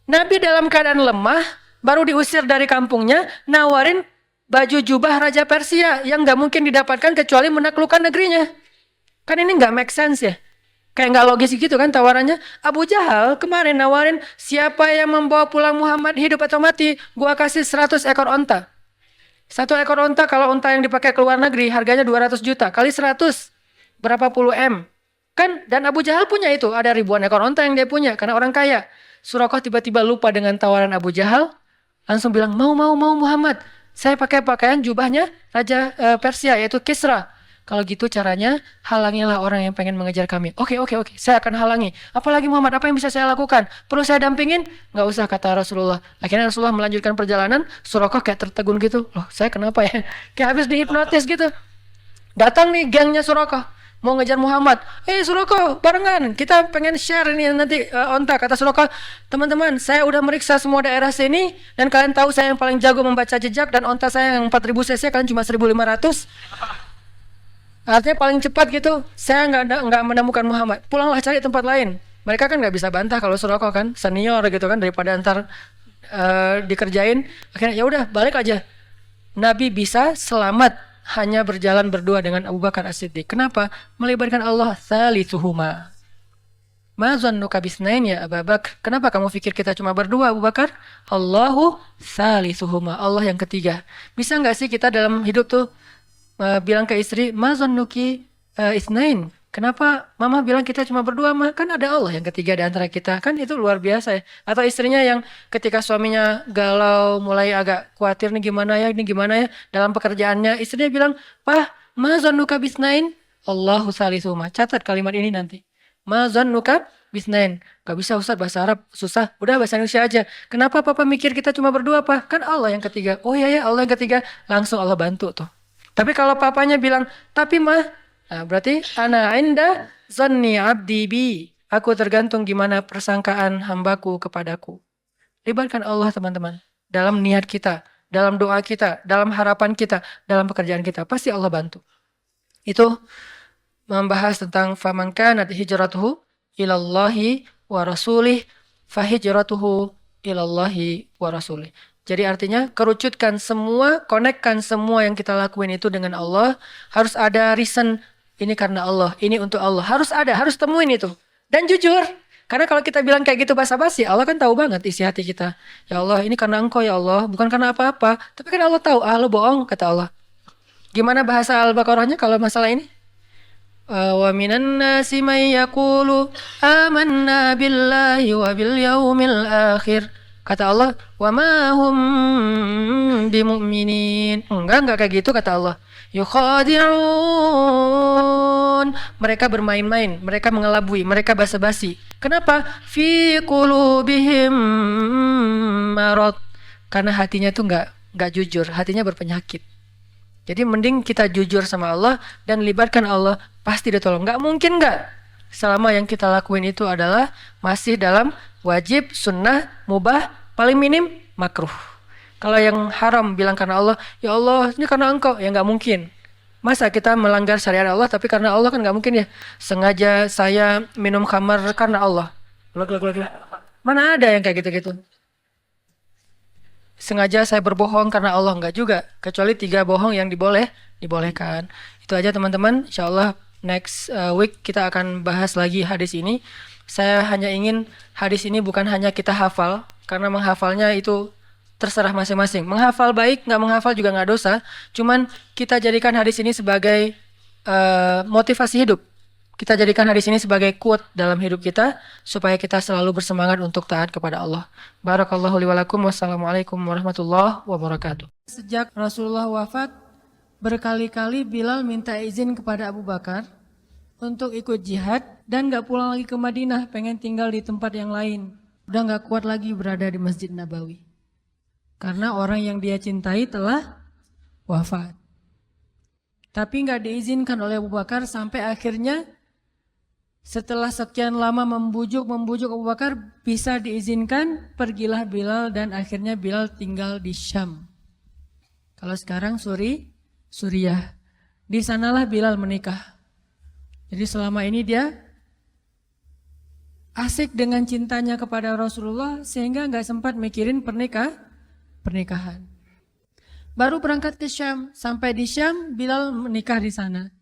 Nabi dalam keadaan lemah, baru diusir dari kampungnya, nawarin baju jubah Raja Persia yang nggak mungkin didapatkan kecuali menaklukkan negerinya. Kan ini nggak make sense ya? Kayak nggak logis gitu kan tawarannya. Abu Jahal kemarin nawarin, siapa yang membawa pulang Muhammad hidup atau mati, gua kasih 100 ekor onta. 1 ekor onta kalau onta yang dipakai ke luar negeri harganya 200 juta. Kali 100, berapa puluh M? Kan, dan Abu Jahal punya itu, ada ribuan ekor onta yang dia punya, karena orang kaya. Surakoh tiba-tiba lupa dengan tawaran Abu Jahal, langsung bilang, mau Muhammad, saya pakai pakaian jubahnya Raja Persia, yaitu Kisra. Kalau gitu caranya, halangilah orang yang pengen mengejar kami. Oke, saya akan halangi. Apalagi Muhammad, apa yang bisa saya lakukan? Perlu saya dampingin? Nggak usah, kata Rasulullah. Akhirnya Rasulullah melanjutkan perjalanan, Surakoh kayak tertegun gitu. Loh, saya kenapa ya? Kayak habis dihipnotis gitu. Datang nih gengnya Surakoh, mau ngejar Muhammad. Surakoh, barengan, kita pengen share ini nanti onta. Kata Surakoh, teman-teman, saya udah meriksa semua daerah sini, dan kalian tahu saya yang paling jago membaca jejak, dan onta saya yang 4000 cc, kalian cuma 1500. Artinya paling cepat gitu. Saya nggak menemukan Muhammad. Pulanglah cari tempat lain. Mereka kan nggak bisa bantah kalau Surakoh kan senior gitu kan, daripada ntar dikerjain. Akhirnya ya udah balik aja. Nabi bisa selamat hanya berjalan berdua dengan Abu Bakar As-Siddiq. Kenapa? Melibatkan Allah thalithuhuma. Ma zannuka bisnain ya Abu Bakar? Kenapa kamu pikir kita cuma berdua Abu Bakar? Allahu thalithuhuma. Allah yang ketiga. Bisa nggak sih kita dalam hidup tuh bilang ke istri, ma zannuki isnain? Kenapa mama bilang kita cuma berdua? Kan ada Allah yang ketiga di antara kita. Kan itu luar biasa ya. Atau istrinya yang ketika suaminya galau, mulai agak khawatir nih gimana ya, ini gimana ya dalam pekerjaannya. Istrinya bilang, "Pah, ma zannuka bisnain? Allahu salisuhuma." Catat kalimat ini nanti. Ma zannuka bisnain. Gak bisa Ustaz, bahasa Arab susah. Udah bahasa Indonesia aja. Kenapa papa mikir kita cuma berdua, Pak? Kan Allah yang ketiga. Oh iya ya, Allah yang ketiga. Langsung Allah bantu tuh. Tapi kalau papanya bilang, tapi mah, nah berarti ana inda zanni abdi bi. Aku tergantung gimana persangkaan hambaku kepadaku. Libatkan Allah teman-teman. Dalam niat kita, dalam doa kita, dalam harapan kita, dalam pekerjaan kita. Pasti Allah bantu. Itu membahas tentang faman kanat hijratuhu ilallahi wa rasulih fahijratuhu ilallahi wa rasulih. Jadi artinya kerucutkan semua, konekkan semua yang kita lakuin itu dengan Allah. Harus ada reason, ini karena Allah, ini untuk Allah. Harus ada, harus temuin itu. Dan jujur, karena kalau kita bilang kayak gitu basa-basi, Allah kan tahu banget isi hati kita. Ya Allah, ini karena Engkau ya Allah, bukan karena apa-apa. Tapi kan Allah tahu, lu bohong, kata Allah. Gimana bahasa Al-Baqarahnya kalau masalah ini? Wa minan nasi may yaqulu amanna billahi wa bil yaumil akhir. Kata Allah, wa ma hum bimu'minin. Enggak kayak gitu kata Allah. Yukhadi'un. Mereka bermain-main, mereka mengelabui, mereka basa-basi. Kenapa? Fi qulubihim marad. Karena hatinya tuh enggak jujur, hatinya berpenyakit. Jadi mending kita jujur sama Allah dan libatkan Allah, pasti dia tolong. Enggak mungkin enggak. Selama yang kita lakuin itu adalah masih dalam wajib, sunnah, mubah, paling minim, makruh. Kalau yang haram bilang karena Allah, ya Allah ini karena Engkau, ya nggak mungkin. Masa kita melanggar syariat Allah, tapi karena Allah kan nggak mungkin ya. Sengaja saya minum khamar karena Allah. Mana ada yang kayak gitu-gitu. Sengaja saya berbohong karena Allah, nggak juga. Kecuali 3 bohong yang dibolehkan. Itu aja teman-teman, insya Allah next week kita akan bahas lagi hadis ini. Saya hanya ingin hadis ini bukan hanya kita hafal, karena menghafalnya itu terserah masing-masing. Menghafal baik, nggak menghafal juga nggak dosa. Cuman kita jadikan hadis ini sebagai motivasi hidup. Kita jadikan hadis ini sebagai quote dalam hidup kita, supaya kita selalu bersemangat untuk taat kepada Allah. Barakallahu li wa lakum. Wassalamualaikum warahmatullahi wabarakatuh. Sejak Rasulullah wafat, berkali-kali Bilal minta izin kepada Abu Bakar untuk ikut jihad dan gak pulang lagi ke Madinah, pengen tinggal di tempat yang lain. Udah gak kuat lagi berada di Masjid Nabawi. Karena orang yang dia cintai telah wafat. Tapi gak diizinkan oleh Abu Bakar sampai akhirnya setelah sekian lama membujuk Abu Bakar, bisa diizinkan, pergilah Bilal dan akhirnya Bilal tinggal di Syam. Kalau sekarang Suriah. Di sanalah Bilal menikah. Jadi selama ini dia asik dengan cintanya kepada Rasulullah sehingga nggak sempat mikirin pernikahan. Baru berangkat ke Syam, sampai di Syam Bilal menikah di sana.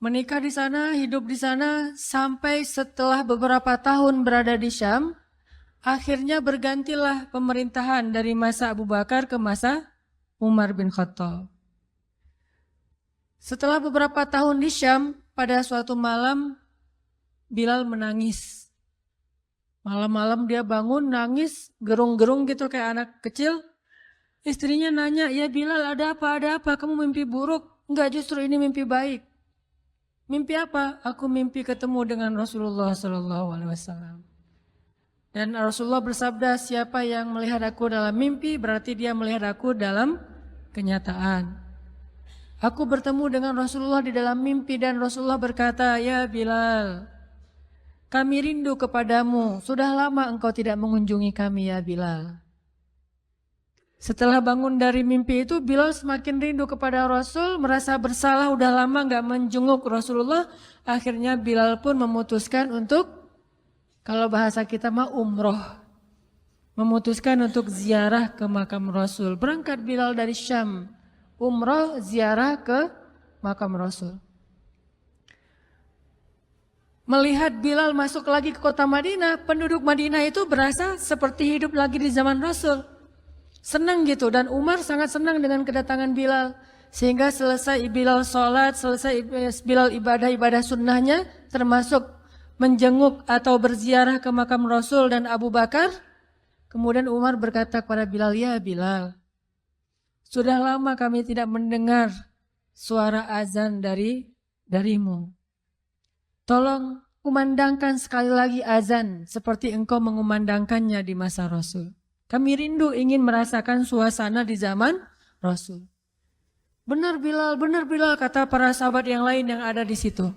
Menikah di sana, hidup di sana sampai setelah beberapa tahun berada di Syam, akhirnya bergantilah pemerintahan dari masa Abu Bakar ke masa Umar bin Khattab. Setelah beberapa tahun di Syam, pada suatu malam Bilal menangis. Malam-malam dia bangun nangis, gerung-gerung gitu kayak anak kecil. Istrinya nanya, ya Bilal ada apa, kamu mimpi buruk? Enggak, justru ini mimpi baik. Mimpi apa? Aku mimpi ketemu dengan Rasulullah SAW. Dan Rasulullah bersabda, siapa yang melihat aku dalam mimpi berarti dia melihat aku dalam kenyataan. Aku bertemu dengan Rasulullah di dalam mimpi dan Rasulullah berkata, ya Bilal, kami rindu kepadamu. Sudah lama engkau tidak mengunjungi kami ya Bilal. Setelah bangun dari mimpi itu, Bilal semakin rindu kepada Rasul, merasa bersalah udah lama gak menjenguk Rasulullah. Akhirnya Bilal pun memutuskan untuk, kalau bahasa kita mah umroh. Memutuskan untuk ziarah ke makam Rasul. Berangkat Bilal dari Syam, umroh ziarah ke makam Rasul. Melihat Bilal masuk lagi ke kota Madinah, penduduk Madinah itu berasa seperti hidup lagi di zaman Rasul. Senang gitu, dan Umar sangat senang dengan kedatangan Bilal. Sehingga selesai Bilal sholat, selesai Bilal ibadah-ibadah sunnahnya, termasuk menjenguk atau berziarah ke makam Rasul dan Abu Bakar. Kemudian Umar berkata kepada Bilal, ya Bilal, sudah lama kami tidak mendengar suara azan darimu. Tolong kumandangkan sekali lagi azan seperti engkau mengumandangkannya di masa Rasul. Kami rindu ingin merasakan suasana di zaman Rasul. Benar Bilal, kata para sahabat yang lain yang ada di situ.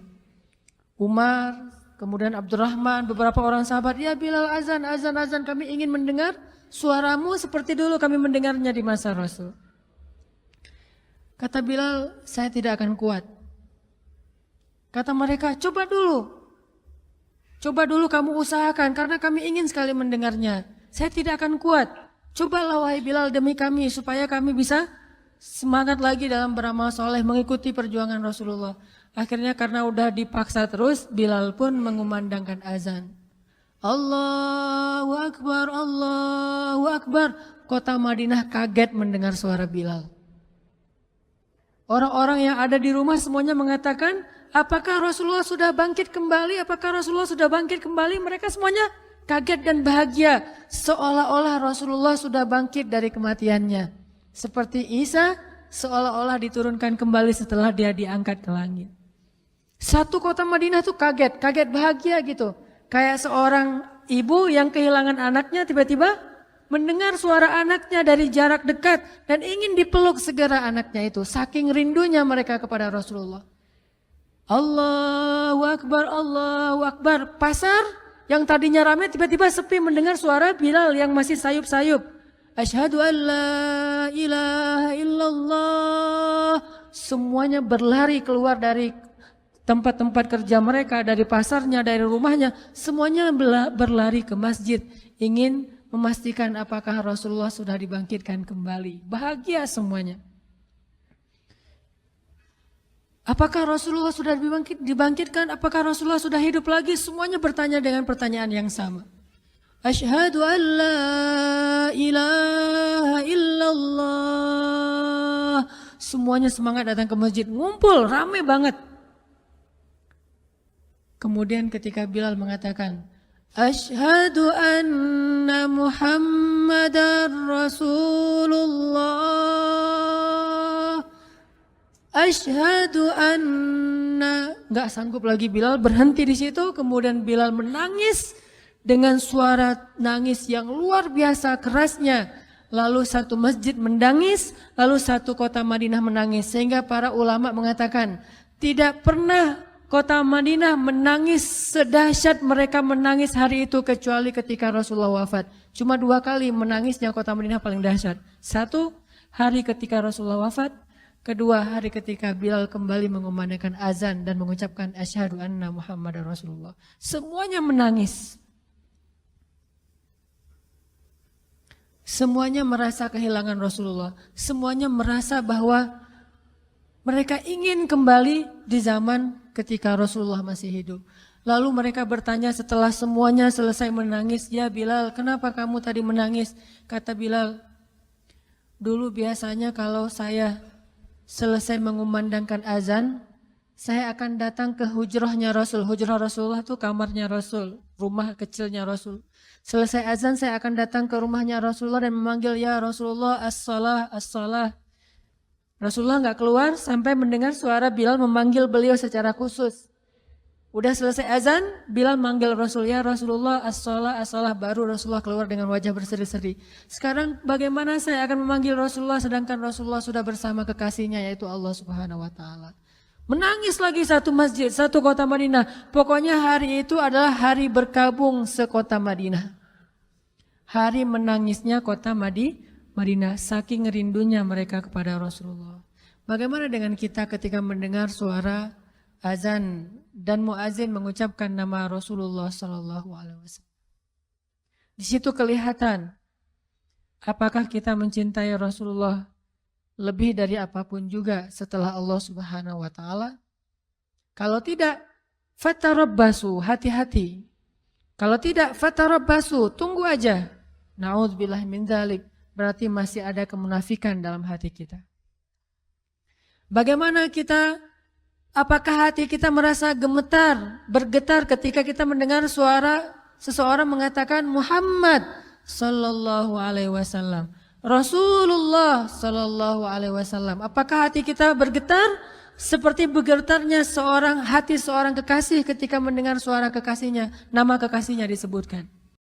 Umar, kemudian Abdurrahman, beberapa orang sahabat, ya Bilal azan, kami ingin mendengar suaramu seperti dulu kami mendengarnya di masa Rasul. Kata Bilal, saya tidak akan kuat. Kata mereka, coba dulu kamu usahakan karena kami ingin sekali mendengarnya. Saya tidak akan kuat. Cobalah wahai Bilal demi kami supaya kami bisa semangat lagi dalam beramal soleh mengikuti perjuangan Rasulullah. Akhirnya karena udah dipaksa terus, Bilal pun mengumandangkan azan. Allahu Akbar, Allahu Akbar. Kota Madinah kaget mendengar suara Bilal. Orang-orang yang ada di rumah semuanya mengatakan, apakah Rasulullah sudah bangkit kembali? Mereka semuanya kaget dan bahagia, seolah-olah Rasulullah sudah bangkit dari kematiannya. Seperti Isa, seolah-olah diturunkan kembali setelah dia diangkat ke langit. Satu kota Madinah tuh kaget bahagia gitu. Kayak seorang ibu yang kehilangan anaknya tiba-tiba mendengar suara anaknya dari jarak dekat dan ingin dipeluk segera anaknya itu. Saking rindunya mereka kepada Rasulullah. Allahu Akbar, Allahu Akbar. Pasar yang tadinya ramai tiba-tiba sepi mendengar suara Bilal yang masih sayup-sayup. Asyhadu an la ilaha illallah. Semuanya berlari keluar dari tempat-tempat kerja mereka, dari pasarnya, dari rumahnya. Semuanya berlari ke masjid. Ingin memastikan apakah Rasulullah sudah dibangkitkan kembali. Bahagia semuanya. Apakah Rasulullah sudah dibangkitkan? Apakah Rasulullah sudah hidup lagi? Semuanya bertanya dengan pertanyaan yang sama. Asyhadu an la ilaha illallah. Semuanya semangat datang ke masjid, ngumpul, ramai banget. Kemudian ketika Bilal mengatakan, Asyhadu anna Muhammadar Rasulullah. Asyhadu anna, nggak sanggup lagi Bilal, berhenti di situ. Kemudian Bilal menangis dengan suara nangis yang luar biasa kerasnya. Lalu satu masjid menangis, lalu satu kota Madinah menangis. Sehingga para ulama mengatakan tidak pernah kota Madinah menangis sedahsyat mereka menangis hari itu kecuali ketika Rasulullah wafat. Cuma 2 kali menangisnya kota Madinah paling dahsyat. 1 hari ketika Rasulullah wafat. Kedua hari ketika Bilal kembali mengumandangkan azan dan mengucapkan asyhadu anna Muhammadar Rasulullah. Semuanya menangis. Semuanya merasa kehilangan Rasulullah. Semuanya merasa bahwa mereka ingin kembali di zaman ketika Rasulullah masih hidup. Lalu mereka bertanya setelah semuanya selesai menangis, ya Bilal, kenapa kamu tadi menangis? Kata Bilal, dulu biasanya kalau saya selesai mengumandangkan azan, saya akan datang ke hujrahnya Rasul. Hujrah Rasulullah itu kamarnya Rasul, rumah kecilnya Rasul. Selesai azan saya akan datang ke rumahnya Rasulullah dan memanggil, ya Rasulullah, as-salah, as-salah. Rasulullah nggak keluar sampai mendengar suara Bilal memanggil beliau secara khusus. Udah selesai azan, Bilal manggil Rasul, ya Rasulullah, as-salah, as-salah. Baru Rasulullah keluar dengan wajah berseri-seri. Sekarang bagaimana saya akan memanggil Rasulullah sedangkan Rasulullah sudah bersama kekasihnya yaitu Allah Subhanahu wa Ta'ala. Menangis lagi satu masjid, satu kota Madinah. Pokoknya hari itu adalah hari berkabung sekota Madinah. Hari menangisnya kota Madinah, saking rindunya mereka kepada Rasulullah. Bagaimana dengan kita ketika mendengar suara azan dan muazin mengucapkan nama Rasulullah Sallallahu Alaihi Wasallam? Di situ kelihatan apakah kita mencintai Rasulullah lebih dari apapun juga setelah Allah Subhanahu Wa Taala. Kalau tidak, fatarabbasu, hati-hati. Kalau tidak, fatarabbasu, tunggu aja. Na'udzubillah min dzalik, berarti masih ada kemunafikan dalam hati kita. Bagaimana kita, apakah hati kita merasa gemetar, bergetar ketika kita mendengar suara seseorang mengatakan Muhammad sallallahu alaihi wasallam, Rasulullah sallallahu alaihi wasallam. Apakah hati kita bergetar seperti bergetarnya hati seorang kekasih ketika mendengar suara kekasihnya, nama kekasihnya disebutkan?